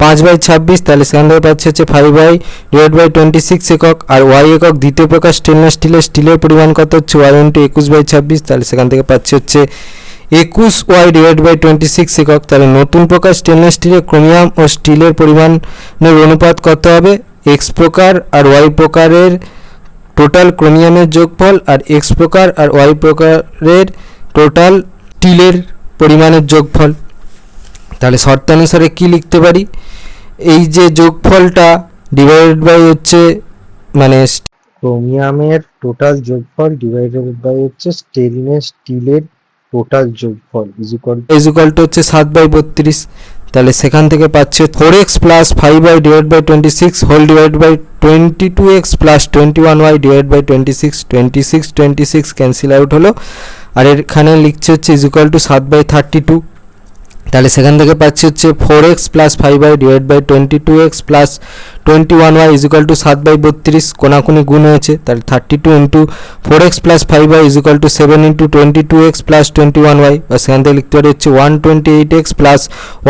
5/26, তাহলে সেখান থেকে পাচ্ছে হচ্ছে 5/26 একক। আর ওয়াই একক দ্বিতীয় প্রকার স্টেনলেস স্টিলের পরিমাণ কত হচ্ছে ওয়াই ইন্টু 21/26, তাহলে সেখান থেকে পাচ্ছে হচ্ছে 21y ডিভাইড বাই 26 একক। তাহলে নতুন প্রকার স্টেনলেস স্টিলের ক্রোমিয়াম ও স্টিলের পরিমাণের অনুপাত কত হবে? এক্স প্রকার আর ওয়াই প্রকারের টোটাল ক্রোমিয়ামের যোগফল, আর এক্স প্রকার আর ওয়াই প্রকারের টোটাল স্টিলের পরিমাণের যোগফল। তাহলে শর্তানুসারে কি লিখতে পারি, এই যে যোগফলটা ডিভাইডেড বাই হচ্ছে মানে ক্রোমিয়ামের টোটাল যোগফল ডিভাইডেড বাই হচ্ছে স্টেনলেস স্টিলের টোটাল যোগফল ইকুয়াল টু হচ্ছে 7/32। তাহলে সেখান থেকে পাচ্ছে 4x plus 5y divide by 26 whole divide by 22x plus 21y divide by 26, 26 cancel out হলো, আর এখানে লিখছে হচ্ছে ইকুয়াল টু 7/32। তাহলে সেখান থেকে পাচ্ছি হচ্ছে 4x plus 5y divide by 22x plus 21y equal to 7/32, কোনাকুনি গুণ হয়েছে, তাহলে 32 into 4x plus 5y equal to 7 into 22x plus 21y, বা সেখান থেকে লিখতে পারি হচ্ছে 128x plus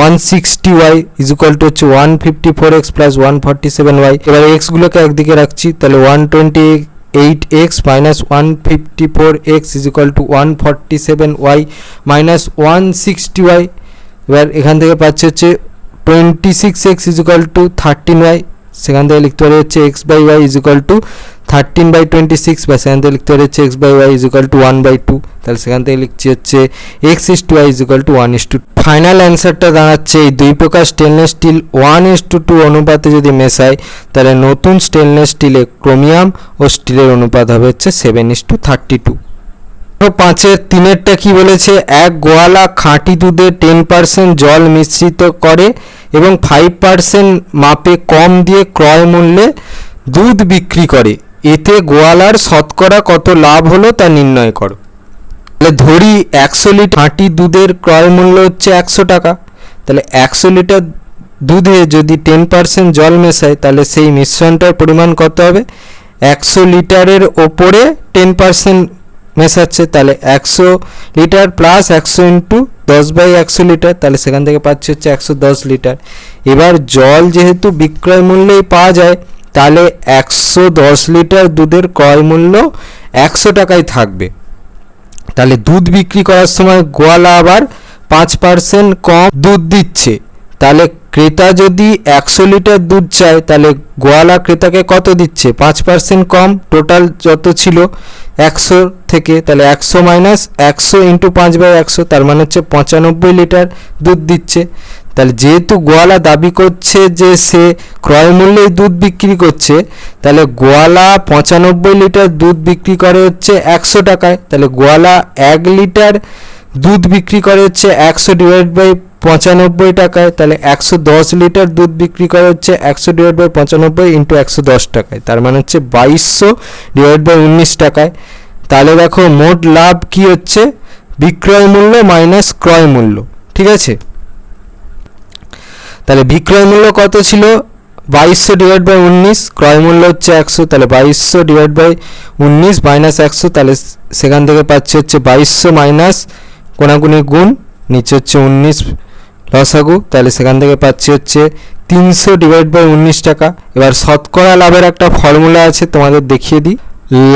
160y equal to হচ্ছে 154x প্লাস 147y। এবার x গুলোকে একদিকে রাখছি, তাহলে 128x minus 154x is equal to 147y minus 160y। এবার এখান থেকে পাচ্ছে হচ্ছে 26x is equal to 13y, সেখান থেকে লিখতে পারি হচ্ছে x by y is equal to 13/26, বা সেখান থেকে লিখতে পারি হচ্ছে x by y is equal to 1/2। তাহলে সেখান থেকে লিখছি হচ্ছে x is to y is equal to 1:2। Final অ্যান্সারটা দাঁড়াচ্ছে এই দুই প্রকার স্টেনলেস স্টিল 1:2 অনুপাতে যদি মেশায়, তাহলে নতুন স্টেনলেস স্টিলে ক্রোমিয়াম ও স্টিলের অনুপাত হবে হচ্ছে 7:32। 5-এর 3-এরটা কি বলেছে, এক গোয়ালা খাঁটি দুধে 10% জল মিশ্রিত করে এবং 5% মাপে কম দিয়ে ক্রয় মূল্যে দুধ বিক্রি করে, এতে গোয়ালার শতকরা কত লাভ হলো তা নির্ণয় করো। তাহলে ধরি 100 লিটার খাঁটি দুধের ক্রয় মূল্য হচ্ছে 100 টাকা। তাহলে 100 লিটার দুধে যদি 10% জল মেশায়, তাহলে সেই মিশ্রণটার পরিমাণ কত হবে, 100 লিটারের ওপরে 10% মেশাচ্ছে, তাহলে 100 লিটার প্লাস 100 ইন্টু 10/100 লিটার, তাহলে সেখান থেকে পাচ্ছি হচ্ছে 110 লিটার। এবার জল যেহেতু বিক্রয় মূল্যেই পাওয়া যায়, তাহলে 110 লিটার দুধের ক্রয় মূল্য 100 টাকায় থাকবে। তাহলে দুধ বিক্রি করার সময় গোয়ালা আবার 5% কম দুধ দিচ্ছে, তাহলে ক্রেতা যদি 100 লিটার দুধ চায়, তাহলে গোয়ালা ক্রেতাকে কত দিচ্ছে, 5% কম, টোটাল যত ছিল 100 থেকে, তাহলে 100 মাইনাস 100 ইন্টু 5/100, তার মানে হচ্ছে 95 লিটার দুধ দিচ্ছে। তাহলে যেহেতু গোয়ালা দাবি করছে যে সে ক্রয় মূল্যেই দুধ বিক্রি করছে, তাহলে গোয়ালা 95 লিটার দুধ বিক্রি করে হচ্ছে 100 টাকায়, তাহলে গোয়ালা 1 লিটার দুধ বিক্রি করে হচ্ছে 100 ডিভাইড বাই 95 টাকায়, তাহলে 110 লিটার দুধ বিক্রি করে হচ্ছে 100 ডিভাইড বাই 95 ইন্টু 110 টাকায়, তার মানে হচ্ছে 2200 ডিভাইড বাই 19 টাকায়। তাহলে দেখো মোট লাভ কি হচ্ছে, বিক্রয় মূল্য মাইনাস ক্রয় মূল্য, ঠিক আছে। তাহলে বিক্রয় মূল্য কত ছিল, 2200 ডিভাইড বাই 19, ক্রয় মূল্য হচ্ছে 100, তাহলে 2200 ডিভাইড বাই 19 মাইনাস 100, তাহলে সেখান থেকে পাচ্ছি হচ্ছে 2200 মাইনাস কোনাকুনি গুণ, নিচে হচ্ছে 19 লসাগু, তাহলে সেখান থেকে পাচ্ছি হচ্ছে 300 ডিভাইড বাই 19 টাকা। এবার শতকরা লাভের একটা ফর্মুলা আছে, তোমাদের দেখিয়ে দিই,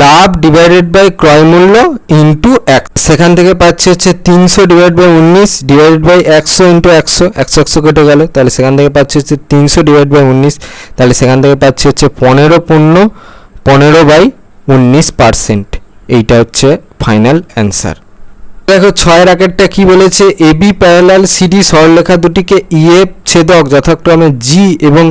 লাভ ডিভাইডেড বাই ক্রয় মূল্য ইন্টু 1, সেখান থেকে পাচ্ছি হচ্ছে 300 divide by 19 divide by 100 into 100, 100 কেটে গেল, তাহলে সেখান থেকে পাচ্ছি হচ্ছে 300 ডিভাইড বাই 19, তাহলে সেখান থেকে পাচ্ছি হচ্ছে 15/19%। এইটা হচ্ছে ফাইনাল অ্যান্সার। দেখো 6-এর আগেরটা কি বলেছে, এবি প্যারালাল সিডি সরলরেখা দুটিকে ইএফ ছেদক যথাক্রমে জি এবং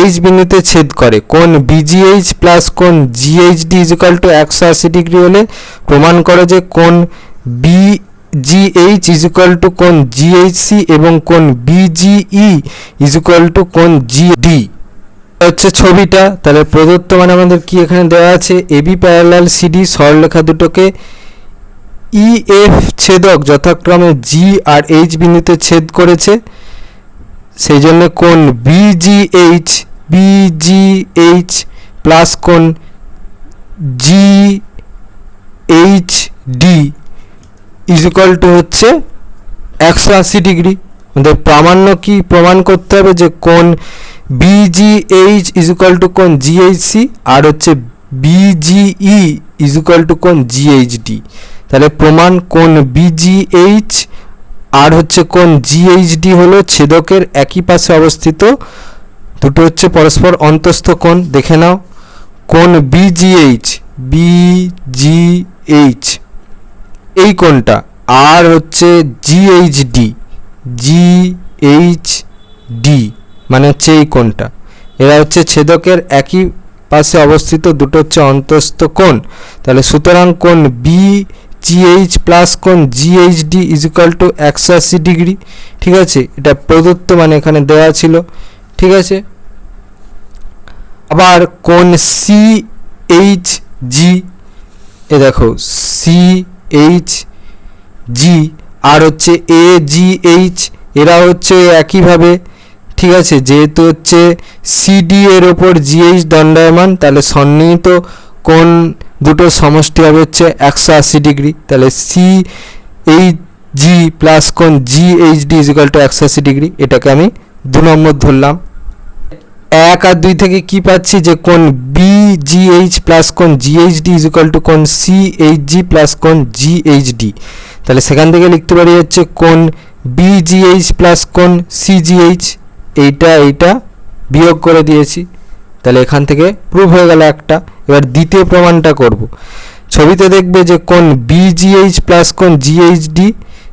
এইচ বিন্দুতে ছেদ করে, কোণ বিজিএইচ প্লাস কোণ জিএইচডি ইকুয়াল টু 180 ডিগ্রি হলে প্রমাণ করো যে কোণ বিজিএইচ ইকুয়াল টু কোণ জিএইচসি এবং কোণ বিজিই ইকুয়াল টু কোণ জিডি হচ্ছে ছবিটা। তাহলে প্রদত্ত মানে আমাদের কি এখানে দেওয়া আছে, এবি প্যারালাল সিডি সরলরেখা দুটোকে ইএফ ছেদক যথাক্রমে জি আর এইচ বিন্দুতে ছেদ করেছে, সেই জন্য কোণ বিজিএইচ প্লাস কোণ জিএইচডি ইকুয়াল টু হচ্ছে 180 ডিগ্রি। আমাদের প্রামাণ্য কি প্রমাণ করতে হবে যে কোণ বিজিএইচ ইকুয়াল টু কোণ জিএইচসি আর হচ্ছে বিজিই ইকুয়াল টু কোণ জিএইচডি। তাহলে প্রমাণ কোণ বিজিএইচ আর হচ্ছে কোণ জিএইচডি হলো ছেদকের একই পাশে অবস্থিত, দুটো হচ্ছে পরস্পর অন্তস্থ কোণ। দেখে নাও, কোণ BGH এই কোণটা, আর হচ্ছে GHD মানে হচ্ছে এই কোণটা, এরা হচ্ছে ছেদকের একই পাশে অবস্থিত দুটো হচ্ছে অন্তঃস্থ কোণ। তাহলে সুতরাং কোণ BGH প্লাস কোণ GHD is equal two 180 degree. ঠিক আছে, এটা প্রদত্ত মানে এখানে দেওয়া ছিল। ঠিক আছে, আবার কোণ CHG, এ দেখো CHG আর হচ্ছে AGH, এরা হচ্ছে একইভাবে। ঠিক আছে, যেহেতু হচ্ছে CD এর ওপর GH দণ্ডায়মান, তাহলে সন্নিহিত কোণ দুটো সমষ্টি হবে হচ্ছে 180 ডিগ্রি। তাহলে CHG প্লাস কোণ GHD is equal two 180 degree, এটাকে আমি 2 নম্বর ধরলাম। 1 আর 2 থেকে কি পাচ্ছি, যে কোণ BGH প্লাস কোণ GHD ইজ ইকুয়াল টু কোণ CHG প্লাস কোণ GHD। তাহলে সেখান থেকে লিখতে পারি হচ্ছে কোণ BGH প্লাস কোণ CGH, এইটা বিয়োগ করে দিয়েছি। তাহলে এখান থেকে প্রুভ হয়ে গেল একটা। এবার দ্বিতীয় প্রমাণটা করব। ছবিতে দেখবে যে কোণ BGH প্লাস কোণ GHD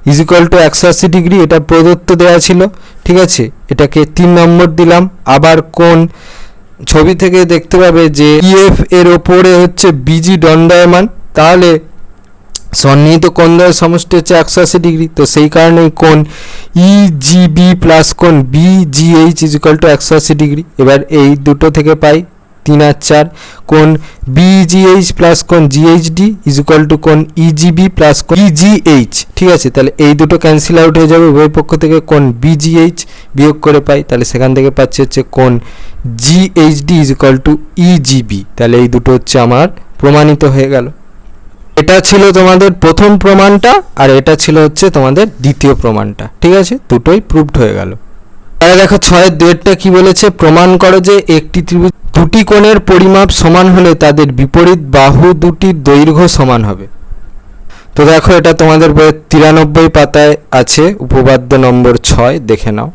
is equal two 180 degree, এটা প্রদত্ত দেওয়া ছিল। ঠিক আছে, এটাকে 3 নম্বর দিলাম। আবার কোণ ছবি থেকে দেখতে পাবে যে EF এর ওপরে হচ্ছে BG দণ্ডায়মান, তাহলে সন্নিহিত কোণ দ্বয়ের সমষ্টি হচ্ছে 180 ডিগ্রি। তো সেই কারণেই কোণ EGB প্লাস কোণ BGH is equal two 180 degree. এবার এই দুটো থেকে পাই 3 আর 4, কোণ BGH প্লাস কোণ GHD ইজ ইকুয়াল টু কোণ EGB প্লাস কোণ EGH। ঠিক আছে, তাহলে এই দুটো ক্যান্সেল আউট হয়ে যাবে, উভয় পক্ষ থেকে কোণ BGH বিয়োগ করে পাই। তাহলে সেখান থেকে পাচ্ছি হচ্ছে কোণ GHD is equal two EGB। তাহলে এই দুটো হচ্ছে আমার প্রমাণিত হয়ে গেল। এটা ছিল তোমাদের প্রথম প্রমাণটা, আর এটা ছিল হচ্ছে তোমাদের দ্বিতীয় প্রমাণটা। ঠিক আছে, দুটোই প্রুভড হয়ে গেল। তাহলে দেখো 6-এর 2-টা কি বলেছে, প্রমাণ করো যে একটি ত্রিভুজ দুটি কোণের পরিমাপ সমান হলে তাদের বিপরীত বাহু দুটির দৈর্ঘ্য সমান হবে। তো দেখো এটা তোমাদের বইয়ের 93 পাতায় আছে, উপপাদ্য নম্বর 6, দেখে নাও।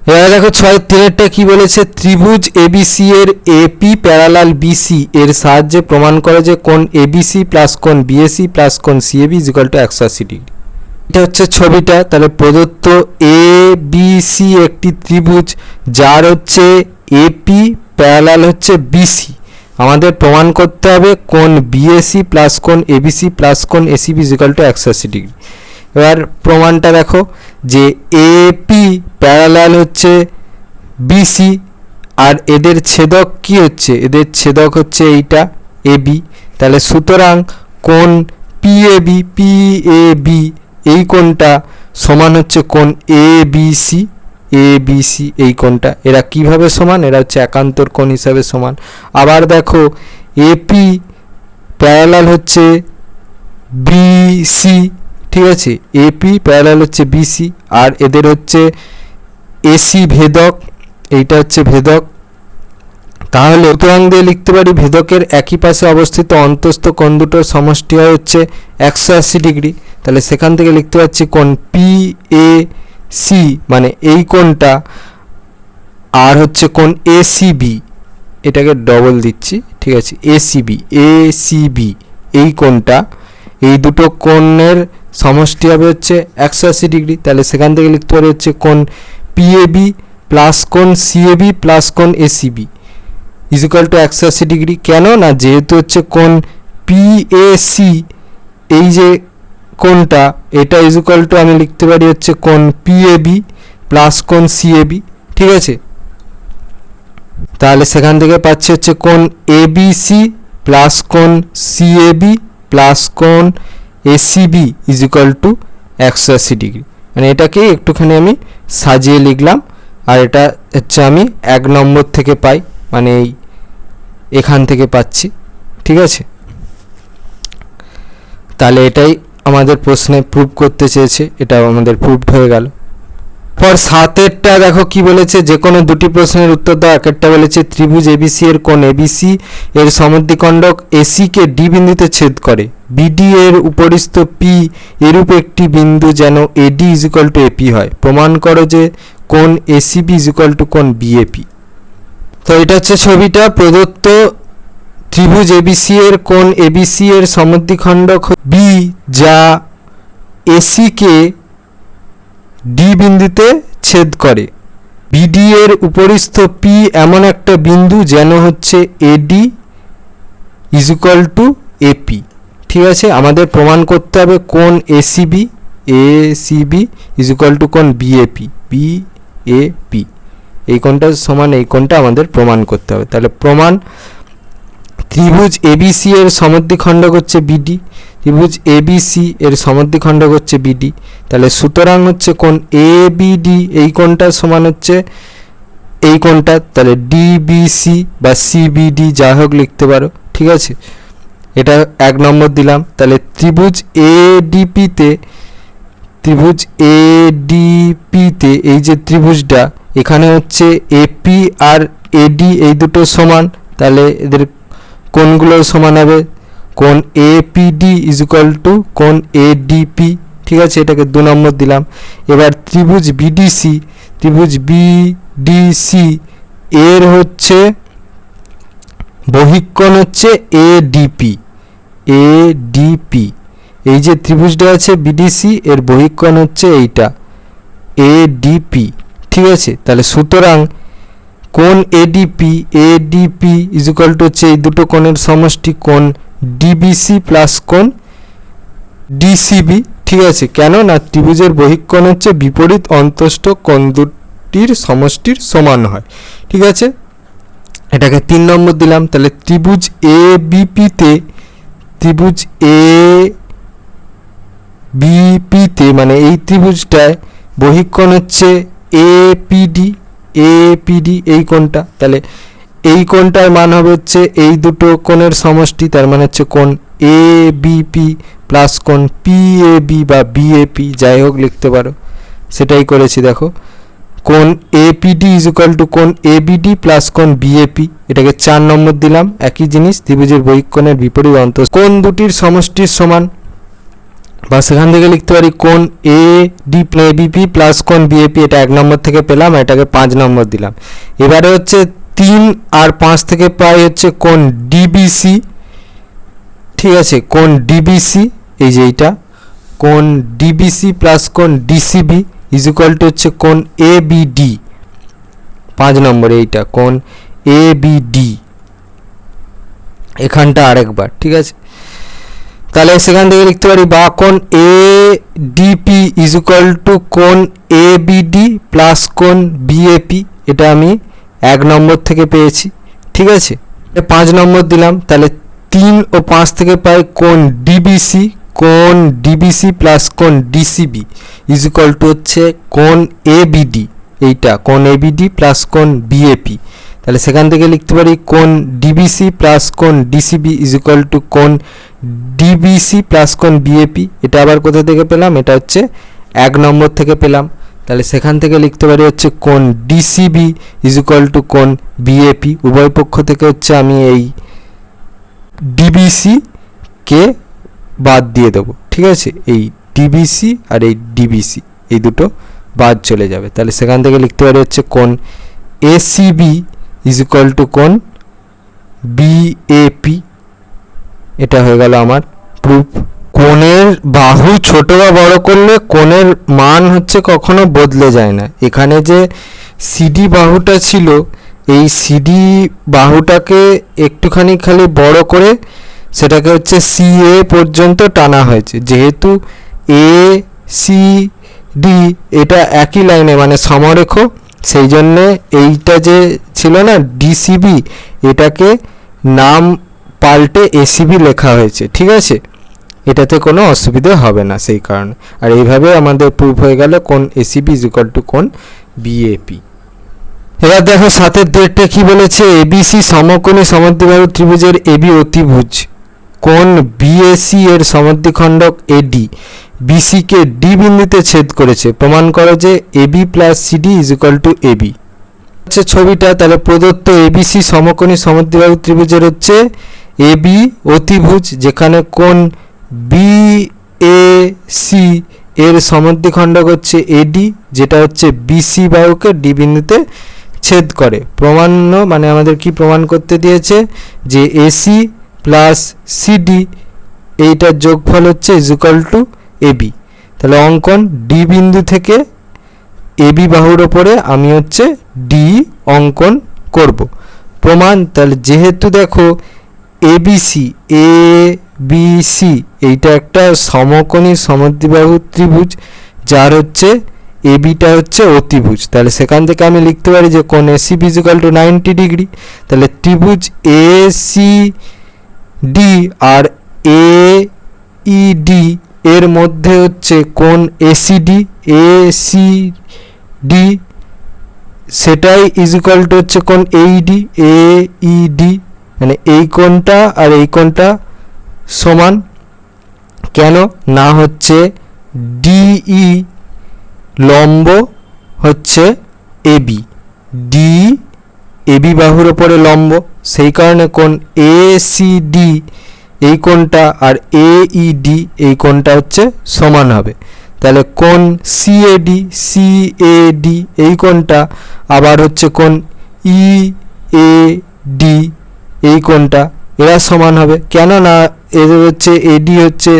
এবার দেখো 6-3টা কি বলেছে, ত্রিভুজ ABC এর AP প্যারালাল BC এর সাহায্যে প্রমাণ করে যে কোণ ABC প্লাস কোণ BAC প্লাস কোণ CAB is equal two 180 degree. এটা হচ্ছে ছবিটা। তাহলে প্রদত্ত ABC একটি ত্রিভুজ যার হচ্ছে AP প্যারালাল হচ্ছে BC, আমাদের প্রমাণ করতে হবে কোণ BAC প্লাস কোণ ABC প্লাস কোণ ACB is equal two 180 degree. এবার প্রমাণটা দেখো যে AP প্যারালাল হচ্ছে BC, আর এদের ছেদক কি হচ্ছে, এদের ছেদক হচ্ছে এইটা AB। তাহলে সুতরাং কোণ PAB এই কোণটা সমান হচ্ছে কোণ ABC এই কোণটা। এরা কিভাবে সমান, এরা হচ্ছে একান্তর কোণ হিসাবে সমান। আবার দেখো AP প্যারালাল হচ্ছে BC। ঠিক আছে, AP প্যারালাল হচ্ছে BC, আর এদের হচ্ছে AC ভেদক, এইটা হচ্ছে ভেদক। তাহলে সুতরাং দিয়ে লিখতে পারি ভেদকের একই পাশে অবস্থিত অন্তঃস্থ কোণ দুটোর সমষ্টি হয় হচ্ছে 180 ডিগ্রি। তাহলে সেখান থেকে লিখতে পাচ্ছি কোণ PAC মানে এই কোণটা, আর হচ্ছে কোণ ACB, এটাকে ডবল দিচ্ছি। ঠিক আছে, ACB এই কোণটা, এই দুটো কোণের সমষ্টি হবে হচ্ছে 180 ডিগ্রি। তাহলে সেখান থেকে লিখতে পারি হচ্ছে কোণ PAB প্লাস কোণ CAB প্লাস কোণ ACB is equal two 180 degree. কেন না, যেহেতু হচ্ছে কোণ PAC এই যে কোণটা, এটা ইজ ইকুয়াল টু আমি লিখতে পারি হচ্ছে কোণ PAB প্লাস কোণ CAB। ঠিক আছে, তাহলে সেখান থেকে পাচ্ছি হচ্ছে কোণ ABC প্লাস কোণ CAB প্লাস কোণ ACB is equal two 180 degree. মানে এটাকে একটুখানি আমি সাজিয়ে লিখলাম, আর এটা হচ্ছে আমি 1 নম্বর থেকে পাই, মানে এখান থেকে পাচ্ছি। ঠিক আছে, তাহলে এটাই আমাদের প্রশ্নে প্রুভ করতে চেয়েছে, এটা আমাদের প্রুভড হয়ে গেল। পর 7-এরটা দেখো কি বলেছে, যে কোনো দুটি প্রশ্নের উত্তর দাও। একটা বলেছে ত্রিভুজ ABC এর কোণ ABC এর সমদ্বিখণ্ডক AC কে D বিন্দুতে ছেদ করে, BD এর উপরিস্থ P এরূপ একটি বিন্দু যেন AD is equal two AP হয়। প্রমাণ করো যে কোণ ACB ইজ ইকুয়াল টু কোণ BAP। তো এটা হচ্ছে ছবিটা। প্রদত্ত ত্রিভুজ এবিসি এর কোণ এবিসি এর সমদ্বিখণ্ডক বি, যা এসি কে ডি বিন্দুতে ছেদ করে। বিডি এর উপরিস্থ পি এমন একটা বিন্দু যেন হচ্ছে AD is equal to AP. ঠিক আছে, আমাদের প্রমাণ করতে হবে কোণ এসিবি ইজ ইকুয়াল টু কোণ বিএপি এই কোণটা সমান এই কোণটা আমাদের প্রমাণ করতে হবে। তাহলে প্রমাণ, ত্রিভুজ এবিসি এর সমদ্বিখণ্ডক হচ্ছে বিডি, ত্রিভুজ এবিসি এর সমদ্বিখণ্ডক হচ্ছে বিডি। তাহলে সুতরাং হচ্ছে কোণ এবিডি এই কোণটার সমান হচ্ছে এই কোণটা। তাহলে ডিবিসি বা সিবিডি যা হোক লিখতে পারো। ঠিক আছে, এটা 1 নম্বর দিলাম। তাহলে ত্রিভুজ এডিপিতে এই যে ত্রিভুজটা, এখানে হচ্ছে এপি আর এডি এই দুটো সমান, তাহলে এদের কোণগুলো সমান হবে কোণ এপিডি ইজ ইকুয়াল টু কোণ এডিপি। ঠিক আছে, এটাকে 2 নম্বর দিলাম। এবার ত্রিভুজ বিডিসি এর হচ্ছে বহিঃকোণ হচ্ছে এডিপি। এই যে ত্রিভুজটা আছে বিডিসি এর বহিঃকোণ হচ্ছে এইটা এডিপি। ঠিক আছে, তাহলে সুতরাং কোণ এডিপি ইজ ইকুয়াল টু হচ্ছে এই দুটো কোণের সমষ্টি কোণ ডিবিসি প্লাস কোণ ডিসিবি। ঠিক আছে, কেন না ত্রিভুজের বহিঃকোণ হচ্ছে বিপরীত অন্তস্থ কোণ দুটির সমষ্টির সমান হয়। ঠিক আছে, এটাকে 3 নম্বর দিলাম। তাহলে ত্রিভুজ এবিপিতে মানে এই ত্রিভুজটায় বহিঃকোণ হচ্ছে এপিডি এই কোণটা। তাহলে এই কোণটার মান হবে হচ্ছে এই দুটো কোণের সমষ্টি, তার মানে হচ্ছে কোণ এবিপি প্লাস কোণ পিএবি বা বিএপি যাই হোক লিখতে পারো, সেটাই করেছি। দেখো, কোণ এপিডি ইজ ইকুয়াল টু কোণ এবিডি প্লাস কোণ বিএপি, এটাকে 4 নম্বর দিলাম। একই জিনিস, ত্রিভুজের বহিঃকোণের বিপরীত অন্তঃস্থ কোণ দুটির সমষ্টির সমান, বা সেখান থেকে লিখতে পারি কোণ এবিপি প্লাস কোণ বিএপি। এটা 1 নম্বর থেকে পেলাম, এটাকে 5 নম্বর দিলাম। এবারে হচ্ছে 3 আর 5 থেকে পাই হচ্ছে কোণ ডিবিসি। ঠিক আছে, কোণ ডিবিসি এই যে এইটা কোণ ডিবিসি প্লাস কোণ ডিসিবি ইজ ইকুয়াল টু হচ্ছে কোণ এবিডি। 5 নম্বরে এইটা কোণ এবিডি, এখানটা আরেকবার। ঠিক আছে, তাহলে সেখান থেকে লিখতে পারি বা কোণ এডিপি ইজ ইকুয়াল টু কোণ এবিডি প্লাস কোণ বিএপি। এটা আমি 1 নম্বর থেকে পেয়েছি। ঠিক আছে, 5 নম্বর দিলাম। তাহলে 3 ও 5 থেকে পাই কোণ ডিবিসি প্লাস কোণ ডিসিবি ইজ ইকুয়াল টু হচ্ছে কোণ এবিডি, এইটা কোণ এবিডি প্লাস কোণ বিএপি। তাহলে সেখান থেকে লিখতে পারি কোণ ডিবিসি প্লাস কোণ ডিসিবি ইজ ইকুয়াল টু কোণ ডিবিসি প্লাস কোণ বিএপি। এটা আবার কোথা থেকে পেলাম? এটা হচ্ছে 1 নম্বর থেকে পেলাম। তাহলে সেখান থেকে লিখতে পারি হচ্ছে কোণ ডিসিবি ইজ ইকুয়াল টু কোণ বিএপি। উভয় পক্ষ থেকে হচ্ছে আমি এই ডিবিসি কে বাদ দিয়ে দেবো। ঠিক আছে, এই ডিবিসি আর এই ডিবিসি এই দুটো বাদ চলে যাবে। তাহলে সেখান থেকে লিখতে পারি হচ্ছে কোণ এসিবি ইজ ইকুয়াল টু কোণ বিএপি। এটা হয়ে গেল আমার প্রুফ। কোণের বাহু ছোট বা বড় করলে কোণের মান হচ্ছে কখনো বদলে যায় না। এখানে যে সিডি বাহুটা ছিল, এই সিডি বাহুটাকে একটুখানি খালি বড় করে সেটাকে হচ্ছে সিএ পর্যন্ত টানা হয়েছে। যেহেতু এ সি ডি এটা একই লাইনে মানে সমরেখ, সেই জন্যে এইটা যে ছিল না ডিসিবি, এটাকে নাম পাল্টে এসিবি লেখা হয়েছে। ঠিক আছে, এটাতে কোনো অসুবিধে হবে না সেই কারণে। আর এইভাবে আমাদের প্রুফ হয়ে গেল কোণ এসিবি ইজ ইকুয়াল টু কোণ বিএপি। এবার দেখো 7-এর 2টা কি বলেছে? এবিসি সমকোণী সমদ্বিবাহু ত্রিভুজের এবি অতিভুজ কোণ বিএসি এর সমদ্বিখণ্ডক এডি বিসি কে ডি বিন্দুতে ছেদ করেছে। প্রমাণ করো যে AB plus CD is equal to AB. হচ্ছে ছবিটা। তাহলে প্রদত্ত এবিসি সমকোণী সমদ্বিবাহু ত্রিভুজের হচ্ছে এবি অতিভুজ, যেখানে কোণ বিএসি এর সমদ্বিখণ্ডক হচ্ছে এডি, যেটা হচ্ছে বিসি বাহুকে ডি বিন্দুতে ছেদ করে। প্রমাণ্য মানে আমাদের কি প্রমাণ করতে দিয়েছে যে এসি প্লাস সিডি এইটার যোগফল হচ্ছে ইকুয়াল টু এবি। তাহলে অঙ্কন ডি বিন্দু থেকে এবি বাহুর ওপরে আমি হচ্ছে ডি অঙ্কন করব। প্রমাণ তাহলে যেহেতু দেখো এবিসি এবিসি এইটা একটা সমকোণী সমদ্বিবাহু ত্রিভুজ, যার হচ্ছে এবিটা হচ্ছে অতিভুজ, তাহলে সেখান থেকে আমি লিখতে পারি যে কোণ এসিবি ইকুয়াল টু 90 ডিগ্রি। তাহলে ত্রিভুজ এসিডি আর এইডি এর মধ্যে হচ্ছে কোণ এসিডি এসিডি সেটাই ইকুয়াল টু হচ্ছে কোণ এইডি এইডি, মানে এই কোণটা আর এই কোণটা সমান। কেন না হচ্ছে ডিই লম্ব হচ্ছে এবি, ডি এবি বাহুর ওপরে লম্ব, সেই কারণে কোণ এসিডি এই কোণটা আর এইডি এই কোণটা হচ্ছে সমান হবে। তাহলে কোণ সিএডি সিএডি এই কোণটা আবার হচ্ছে কোণ ইএডি এই কোণটা এরা সমান হবে। কেন না এদের হচ্ছে এডি হচ্ছে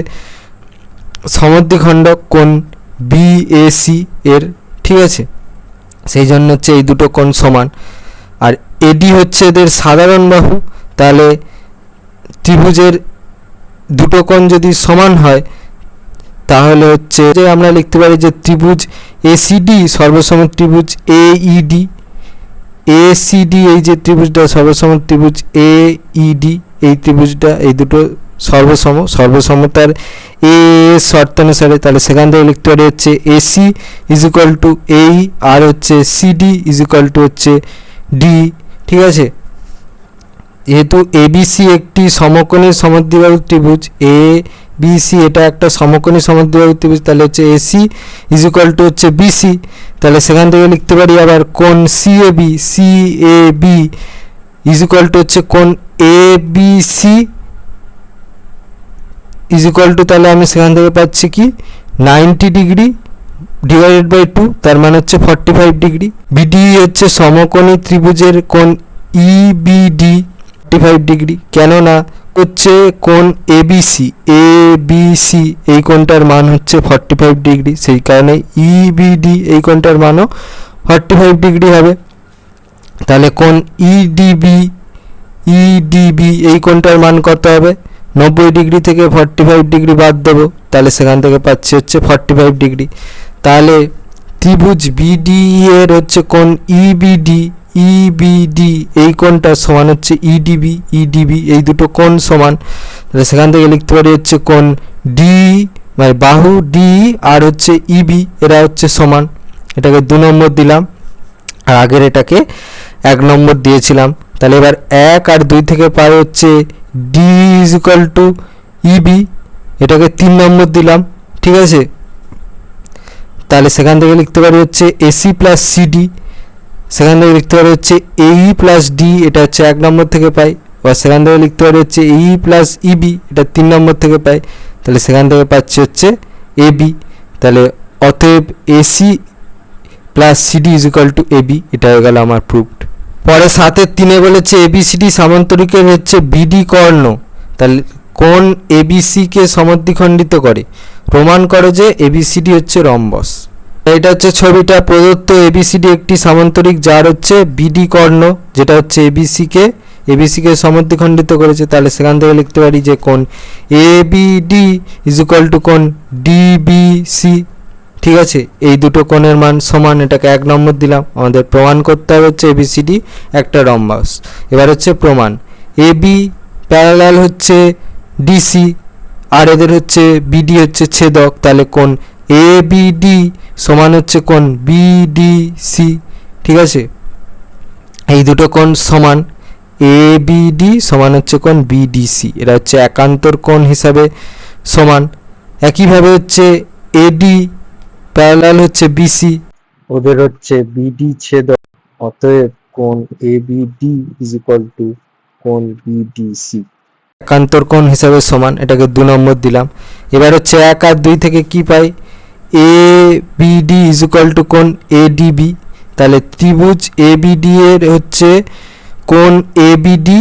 সমদ্বিখণ্ডক কোণ বিএসি এর, ঠিক আছে, সেই জন্য হচ্ছে এই দুটো কোণ সমান। আর এডি হচ্ছে এদের সাধারণ বাহু, তাহলে ত্রিভুজের দুটো কোণ যদি সমান হয় তাহলে হচ্ছে যে আমরা লিখতে পারি যে ত্রিভুজ এসিডি সর্বসম ত্রিভুজ এইডি এসিডি এই যে ত্রিভুজটা সর্বসম ত্রিভুজ এইডি এই ত্রিভুজটা এই দুটো সর্বসম, সর্বসমতার এ শর্তানুসারে। তাহলে সেখান থেকে লিখতে পারি হচ্ছে এসি ইজ ইকুয়াল টু এই আর হচ্ছে সিডি ইজ ইকুয়াল টু হচ্ছে ডি, ঠিক আছে। যেহেতু এবিসি একটি সমকোণী সমদ্বিবাহু ত্রিভুজ এ বিসি এটা একটা সমকোণী সমদ্বিবাহু ত্রিভুজ, তাহলে হচ্ছে এসি ইজ ইকুয়াল টু হচ্ছে বিসি। তাহলে সেখান থেকে লিখতে পারি আবার কোণ CAB CAB is equal to হচ্ছে কোণ এবিসি ইজ ইকুয়াল টু, তাহলে আমি সেখান থেকে পাচ্ছি কি 90 ডিগ্রি ডিভাইডেড বাই 2, তার মানে হচ্ছে 45 ডিগ্রি। বিডি হচ্ছে সমকোণী ত্রিভুজের কোণ ইবিডি 45 ডিগ্রি, কেননা হচ্ছে কোণ এবিসি এবিসি এই কোণটার মান হচ্ছে 45 ডিগ্রি, সেই কারণে ইবিডি এই কোণটার মানও 45 ডিগ্রি হবে। তাহলে কোণ ইডিবি ইডিবি এই কোণটার মান কত হবে, 90 ডিগ্রি থেকে 45 ডিগ্রি বাদ দেবো, তাহলে সেখান থেকে পাচ্ছি হচ্ছে 45 ডিগ্রি। তাহলে ত্রিভুজ বিডি এর হচ্ছে কোণ ইবিডি ইবিডি এই কোণটা সমান হচ্ছে ইডিবি ইডিবি এই দুটো কোণ সমান। তাহলে সেখান থেকে লিখতে পারি হচ্ছে কোণ ডি মানে বাহু ডি আর হচ্ছে ইবি এরা হচ্ছে সমান। এটাকে 2 নম্বর দিলাম আর আগের এটাকে 1 নম্বর দিয়েছিলাম। তাহলে এবার 1 আর 2 থেকে পাই হচ্ছে ডি ইজ ইকুয়াল টু ইবি, এটাকে 3 নম্বর দিলাম, ঠিক আছে। তাহলে সেখান থেকে লিখতে পারি হচ্ছে এসি প্লাস সিডি, সেখান থেকে লিখতে পারি হচ্ছে এই প্লাস ডি এটা হচ্ছে 1 নম্বর থেকে পাই, বা সেখান থেকে লিখতে পারি হচ্ছে এই প্লাস ইবি এটা 3 নম্বর থেকে পাই, তাহলে সেখান থেকে পাচ্ছি হচ্ছে এবি। তাহলে অতএব AC plus CD is equal to AB, এটা হয়ে গেল আমার প্রুফড। পরে 7-এর 3-এ বলেছে এবিসিডি সামান্তরিকের হচ্ছে বিডি কর্ণ, তাহলে কোণ এবিসিকে সমদ্বিখণ্ডিত করে, প্রমাণ করে যে এবিসিডি হচ্ছে রম্বস। এটা হচ্ছে ছবিটা, প্রদত্ত এবিসিডি একটি সামান্তরিক যার হচ্ছে বিডি কর্ণ যেটা হচ্ছে এবিসিকে সমদ্বিখণ্ডিত করেছে। তাহলে সেখান থেকে লিখতে পারি যে কোণ এবিডি ইজ ইকুয়াল টু কোণ ডিবিসি, ঠিক আছে। এই দুটো কোণের মান সমান, এটাকে 1 নম্বর দিলাম। আমাদের প্রমাণ করতে হবে হচ্ছে এবিসিডি একটা রম্বস। এবার হচ্ছে প্রমাণ, এবি প্যারালাল হচ্ছে ডিসি আর এদের হচ্ছে বিডি হচ্ছে ছেদক, তাহলে কোণ এবিডি সমান হচ্ছে কোণ বিডিসি, ঠিক আছে। এই দুটো কোণ সমান, এবিডি সমান হচ্ছে কোণ বিডিসি, এরা হচ্ছে একান্তর কোণ হিসাবে সমান। একইভাবে হচ্ছে এডি প্যারালাল হচ্ছে বিসি, ওদের হচ্ছে বিডি ছেদক, অতএব কোণ এবিডি ইজ ইকুয়াল টু কোণ বিডিসি, একান্তর কোণ হিসাবে সমান, এটাকে 2 নম্বর দিলাম। এবার হচ্ছে 1 আর 2 থেকে কি পাই, A BD is equal to কোণ এডিবি, তাহলে ত্রিভুজ এবিডি এর হচ্ছে কোণ এবিডি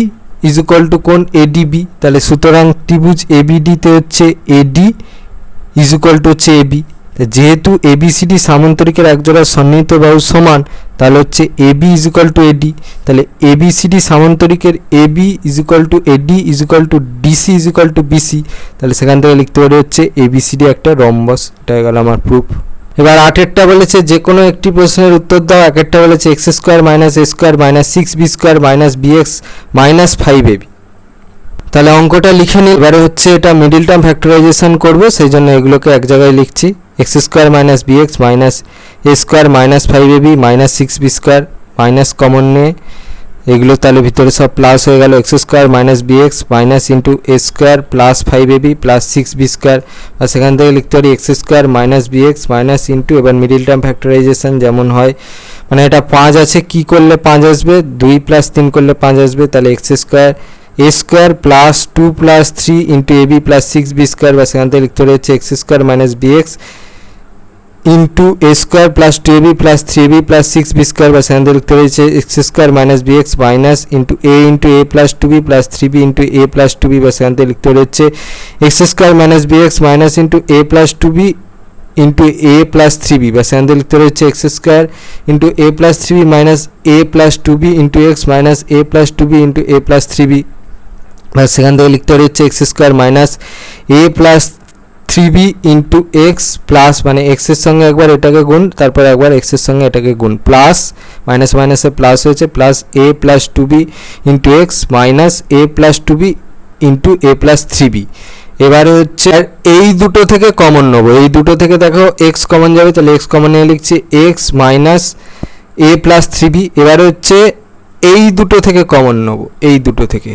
ইজ ইকুয়াল টু কোণ এডিবি। তাহলে সুতরাং ত্রিভুজ এবিডিতে হচ্ছে এডি ইজ ইকুয়াল টু হচ্ছে এবি। যেহেতু এবিসিডি সামান্তরিকের একজোড়া সন্নিহিত বাহু সমান, তাহলে হচ্ছে AB is equal to AD. তাহলে এবিসিডি সামান্তরিকের AB is equal to AD is equal to DC is equal to BC. তাহলে সেখান থেকে লিখতে পারি হচ্ছে এবিসিডি একটা রম্বস। এটা হয়ে গেল আমার প্রুফ। এবার 8এরটা বলেছে যে কোনো একটি প্রশ্নের উত্তর দাও। 1এরটা বলেছে x square minus a square minus 6b square minus bx minus 5ab। তাহলে অঙ্কটা লিখে নিই। এবারে হচ্ছে এটা মিডিল টার্ম ফ্যাক্টরাইজেশন করবো, সেই জন্য এগুলোকে এক জায়গায় লিখছি। X square minus bx minus a square minus 5ab minus 6b square minus common নিয়ে এগুলো তাহলে ভিতরে সব প্লাস হয়ে গেল। X square minus bx minus into a square plus 5ab plus 6b square, আর সেখান থেকে লিখতে পারি x square minus bx minus into, এবার মিডিল টার্ম ফ্যাক্টরাইজেশন যেমন হয়, মানে এটা 5 আছে, কি করলে 5 আসবে, 2 প্লাস 3 করলে 5 আসবে। তাহলে x square a square plus 2 plus 3 into ab plus 6b square, বা সেখান থেকে লিখতে রয়েছে x square minus bx into a square plus 2ab plus 3ab plus 6b square, বা সেখান থেকে লিখতে রয়েছে x square minus bx minus into a plus 2b plus 3b into a plus 2b, বা সেখান থেকে লিখতে রয়েছে x square minus bx minus into a plus 2b into a plus 3b, বা সেখান থেকে লিখতে রয়েছে x square into a plus 3b minus A plus 2b into x minus A plus 2b into a plus 3b, বা সেখান থেকে লিখতে রয়েছে এক্স স্কোয়ার মাইনাস এ plus 3b into x plus, মানে এক্সের সঙ্গে একবার এটাকে গুণ, তারপর একবার এক্সের সঙ্গে এটাকে গুণ, প্লাস মাইনাস মাইনাসে প্লাস হয়েছে, plus A plus 2b into x minus A plus 2b into a plus 3b। এবারে হচ্ছে এই দুটো থেকে কমন নেবো। এই দুটো থেকে দেখো এক্স কমন যাবে, তাহলে এক্স কমন নিয়ে লিখছি এক্স মাইনাস এ প্লাস 3b। এবারে হচ্ছে এই দুটো থেকে কমন নেবো, এই দুটো থেকে,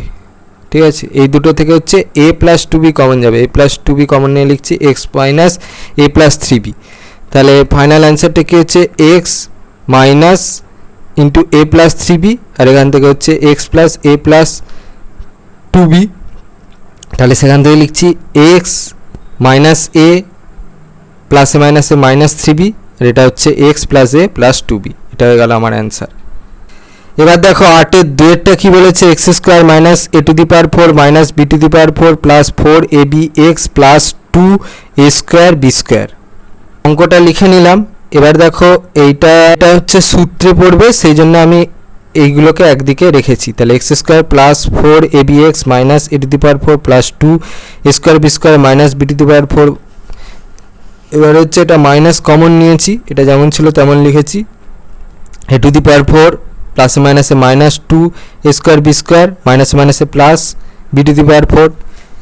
ঠিক আছে, এই দুটো থেকে হচ্ছে এ প্লাস 2b কমন যাবে, এ প্লাস 2b কমন নিয়ে লিখছি এক্স মাইনাস এ প্লাস 3b। তাহলে ফাইনাল অ্যান্সারটা কি হচ্ছে x minus into a plus 3b, আর এখান থেকে হচ্ছে এক্স প্লাস এ প্লাস 2b। তাহলে সেখান থেকে লিখছি এক্স মাইনাস এ প্লাসে মাইনাসে মাইনাস 3b, আর এটা হচ্ছে এক্স প্লাস এ প্লাস 2b। এটা হয়ে গেল আমার অ্যান্সার। এবার দেখো 8-এর 2-এরটা কি বলেছে, x square minus A to the power 4 minus B to the power 4 plus 4ab X plus 2 A square B square. অঙ্কটা লিখে নিলাম। এবার দেখো এটা হচ্ছে সূত্রে পড়বে, সেই জন্য আমি এইগুলোকে একদিকে রেখেছি। তাহলে x square plus 4ab x minus A to the power 4 plus 2 A square B square minus B to the power 4। এবার হচ্ছে এটা মাইনাস কমন নিয়েছি, এটা যেমন ছিল তেমন লিখেছি, এ টু দি পাওয়ার 4 প্লাসে মাইনাসে মাইনাস 2 এ স্কোয়ার বি স্কোয়ার মাইনাসে মাইনাসে plus b to the power 4।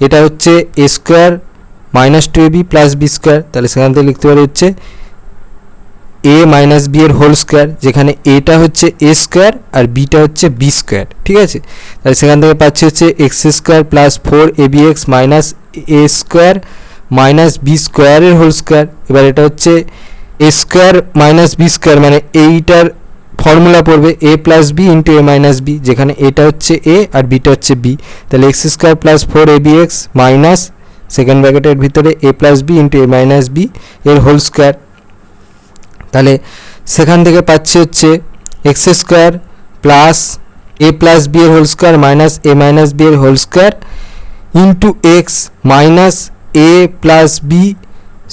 এটা হচ্ছে এ square minus 2ab plus b square. তাহলে সেখান থেকে লিখতে পারি হচ্ছে এ মাইনাস বি এর হোল স্কোয়ার, যেখানে এটা হচ্ছে এ স্কোয়ার আর বিটা হচ্ছে বি স্কোয়ার, ঠিক আছে। তাহলে সেখান থেকে পাচ্ছি হচ্ছে x square plus 4ab x minus a square minus b স্কোয়ারের হোল স্কোয়ার। এবার এটা হচ্ছে এ স্কোয়ার মাইনাস বি স্কোয়ার, মানে এইটার ফর্মুলা পড়বে A plus B into A minus B, যেখানে এটা হচ্ছে এ আর বিটা হচ্ছে বি। তাহলে x square plus 4ab x minus second ব্র্যাকেটের ভিতরে A plus B into A minus B এর হোল স্কোয়ার। তাহলে সেখান থেকে পাচ্ছি হচ্ছে এক্স স্কোয়ার প্লাস এ প্লাস বি এর হোল স্কোয়ার মাইনাস এ মাইনাস বি এর whole square into x minus এ প্লাস বি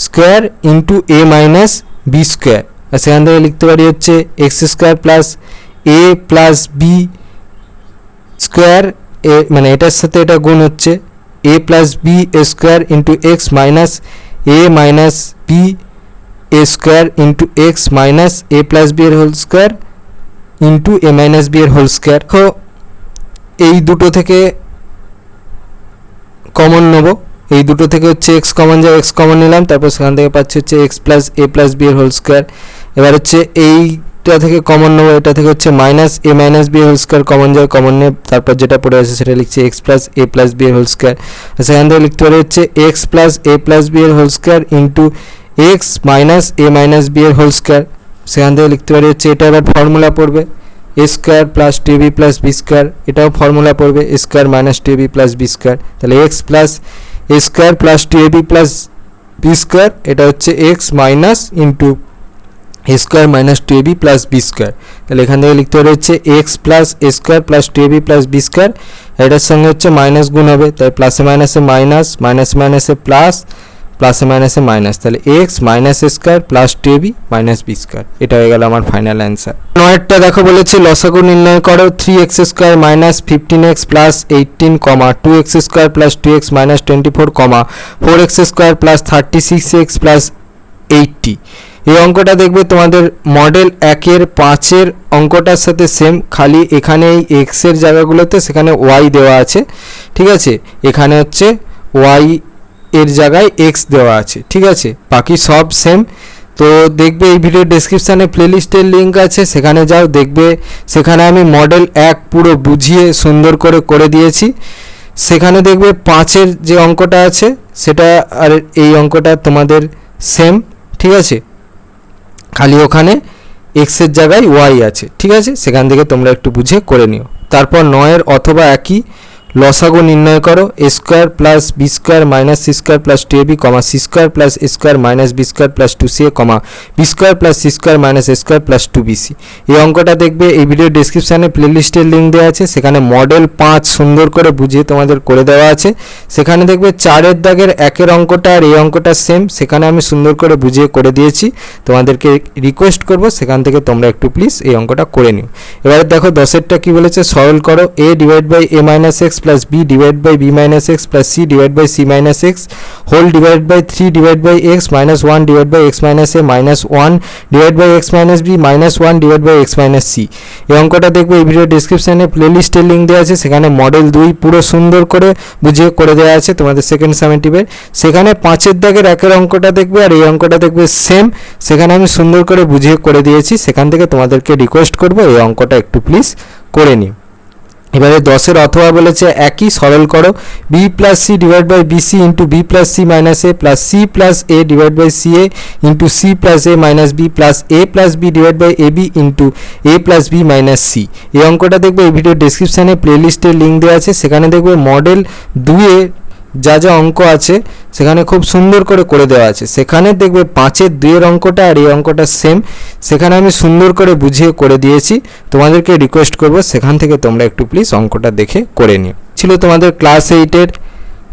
স্কোয়ার ইন্টু এ মাইনাস বি স্কোয়ার। আর সেখান থেকে লিখতে পারি হচ্ছে এক্স স্কোয়ার প্লাস এ প্লাস বি স্কোয়ার, মানে এটার সাথে এটা গুণ হচ্ছে a plus b square into x minus A minus b a square into x minus A plus B এর হোল স্কোয়ার ইন্টু এ মাইনাস বি এর হোল স্কোয়ার। দেখো এই দুটো থেকে কমন নেবো, এই দুটো থেকে হচ্ছে এক্স কমন যায়, এক্স কমন নিলাম, তারপর সেখান থেকে পাচ্ছি হচ্ছে এক্স প্লাস এ প্লাস বি এর হোল স্কোয়ার। এবার হচ্ছে এইটা থেকে কমন নেবো, এটা থেকে হচ্ছে মাইনাস এ মাইনাস বি এর হোল স্কোয়ার কমন যায়, কমন নিয়ে তারপর যেটা পড়ে আছে সেটা লিখছি এক্স প্লাস এ প্লাস বি এর হোল স্কোয়ার। সেখান থেকে লিখতে পারি হচ্ছে এক্স প্লাস এ প্লাস বি এর whole square into x minus এ মাইনাস বি এর হোল স্কোয়ার। সেখান থেকে লিখতে পারি হচ্ছে এটা এবার ফর্মুলা পড়বে a square plus 2ab plus b square, এটাও ফর্মুলা পড়বে a square minus 2ab plus b square. তাহলে x plus a square plus 2ab plus b square, এটা হচ্ছে x minus into a square minus 2ab plus b square. তাহলে এখান থেকে লিখতে পারে হচ্ছে x plus a square plus 2ab plus b square, এটার সঙ্গে হচ্ছে মাইনাস গুণ হবে, তাই প্লাসে মাইনাসে মাইনাস, মাইনাসে মাইনাসে প্লাস, প্লাসে মাইনাসে মাইনাস, তাহলে x minus a square plus 2ab minus B square. এটা হয়ে গেল আমার ফাইনাল অ্যান্সার। নয়েরটা দেখো বলেছে লসাগু নির্ণয় করো 3x square minus 15x plus 18 কমা 2x square plus 2x minus 24 কমা 4x square plus 36x plus 80। এই অঙ্কটা দেখবে তোমাদের মডেল 1-এর 5-এর অঙ্কটার সাথে সেম, খালি এখানে এই এক্সের জায়গাগুলোতে সেখানে ওয়াই দেওয়া আছে, ঠিক আছে, এখানে হচ্ছে ওয়াই এর জায়গায় এক্স দেওয়া আছে, ঠিক আছে, বাকি সব সেম। তো দেখবে এই ভিডিও ডেসক্রিপশানে প্লেলিস্টের লিঙ্ক আছে, সেখানে যাও, দেখবে সেখানে আমি মডেল 1 পুরো বুঝিয়ে সুন্দর করে দিয়েছি। সেখানে দেখবে 5-এর যে অঙ্কটা আছে সেটা আর এই অঙ্কটা তোমাদের সেম, ঠিক আছে, খালি ওখানে এক্সের জায়গায় ওয়াই আছে, ঠিক আছে, সেখান থেকে তোমরা একটু বুঝে করে নিও। তারপর 9-এর অথবা একই লসাগু নির্ণয় করো a square plus b square minus c square plus 2ab comma c square plus a square minus B square plus 2ca comma b square plus c square minus a square plus 2bc। এই অঙ্কটা দেখবে এই video ডেসক্রিপশানে প্লেলিস্টের link দেওয়া আছে, সেখানে model 5 সুন্দর করে বুঝিয়ে তোমাদের করে দেওয়া আছে। সেখানে দেখবে 4-এর দাগের 1-এর অঙ্কটা আর এই অঙ্কটা সেম, সেখানে আমি সুন্দর করে বুঝিয়ে করে দিয়েছি। তোমাদেরকে রিকোয়েস্ট করব সেখান থেকে তোমরা একটু প্লিজ এই অঙ্কটা করে নিও। এবারে দেখো 10-এরটা কী বলেছে, সরল করো a divide by a minus X plus b divide by b minus X plus c divide by c minus X whole divide by 3 divide by x minus 1 divide by x minus a minus 1 divide by x minus b minus 1 divide by x minus c। এই অঙ্কটা দেখবে এই video ডেসক্রিপশানে প্লেলিস্টের link দেওয়া আছে, সেখানে model 2 পুরো সুন্দর করে বুঝিয়ে করে দেওয়া আছে তোমাদের সেকেন্ড সামেটিভের। সেখানে 5-এর দাগের 1-এর অঙ্কটা দেখবে আর এই অঙ্কটা দেখবে সেম, সেখানে আমি সুন্দর করে বুঝিয়ে করে দিয়েছি। সেখান থেকে তোমাদেরকে রিকোয়েস্ট করব এই অঙ্কটা একটু প্লিজ করে নিও। এবারে 10-এর অথবা বলেছে একই, সরল করো b plus C divide by bc into b plus C minus A plus c plus a divide by ca into c plus a minus b plus a plus b divide by ab into a plus b minus c। এই অঙ্কটা দেখবে এই video ডেসক্রিপশানে প্লেলিস্টের link দেওয়া আছে, সেখানে দেখবে model 2-এ যা যা অঙ্ক আছে সেখানে খুব সুন্দর করে দেওয়া আছে। সেখানে দেখবে 5-এর 2-এর অঙ্কটা আর এই অঙ্কটা সেম, সেখানে আমি সুন্দর করে বুঝিয়ে করে দিয়েছি। তোমাদেরকে রিকোয়েস্ট করব সেখান থেকে তোমরা একটু প্লিজ অঙ্কটা দেখে করে নিও। ছিল তোমাদের ক্লাস 8-এর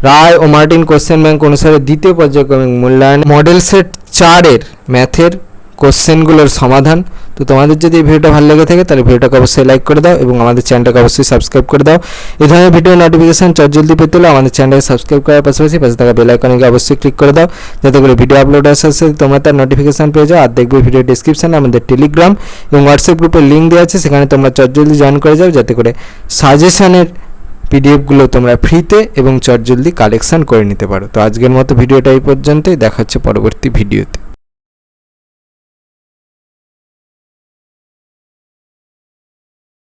রায় ও মার্টিন কোশ্চেন ব্যাংক অনুসারে দ্বিতীয় পর্যায়ক্রমিক মূল্যায়ন মডেল সেট 4-এর ম্যাথের কোশ্চেনগুলোর সমাধান। তো তোমাদের যদি এই ভিডিওটা ভালো লেগে থাকে তাহলে ভিডিওটাকে অবশ্যই লাইক করে দাও এবং আমাদের চ্যানেলটাকে অবশ্যই সাবস্ক্রাইব করে দাও। এই ধরনের ভিডিও নোটিফিকেশন জলদি পেতে হলে আমাদের চ্যানেলকে সাবস্ক্রাইব করার পাশাপাশি পাশে থাকা বেল আইকনকে অবশ্যই ক্লিক করে দাও, যাতে করে ভিডিও আপলোড আসার সাথে সাথে তোমরা তার নোটিফিকেশন পেয়ে যাও। আর দেখবে ভিডিও ডেসক্রিপশনে আমাদের টেলিগ্রাম এবং হোয়াটসঅ্যাপ গ্রুপের লিঙ্ক দেওয়া আছে, সেখানে তোমরা জলদি জয়েন করে যাও, যাতে করে সাজেশনের পিডিএফগুলো তোমরা ফ্রিতে এবং জলদি কালেকশন করে নিতে পারো। তো আজকের মতো ভিডিওটা এই পর্যন্তই, দেখা হচ্ছে পরবর্তী ভিডিওতে।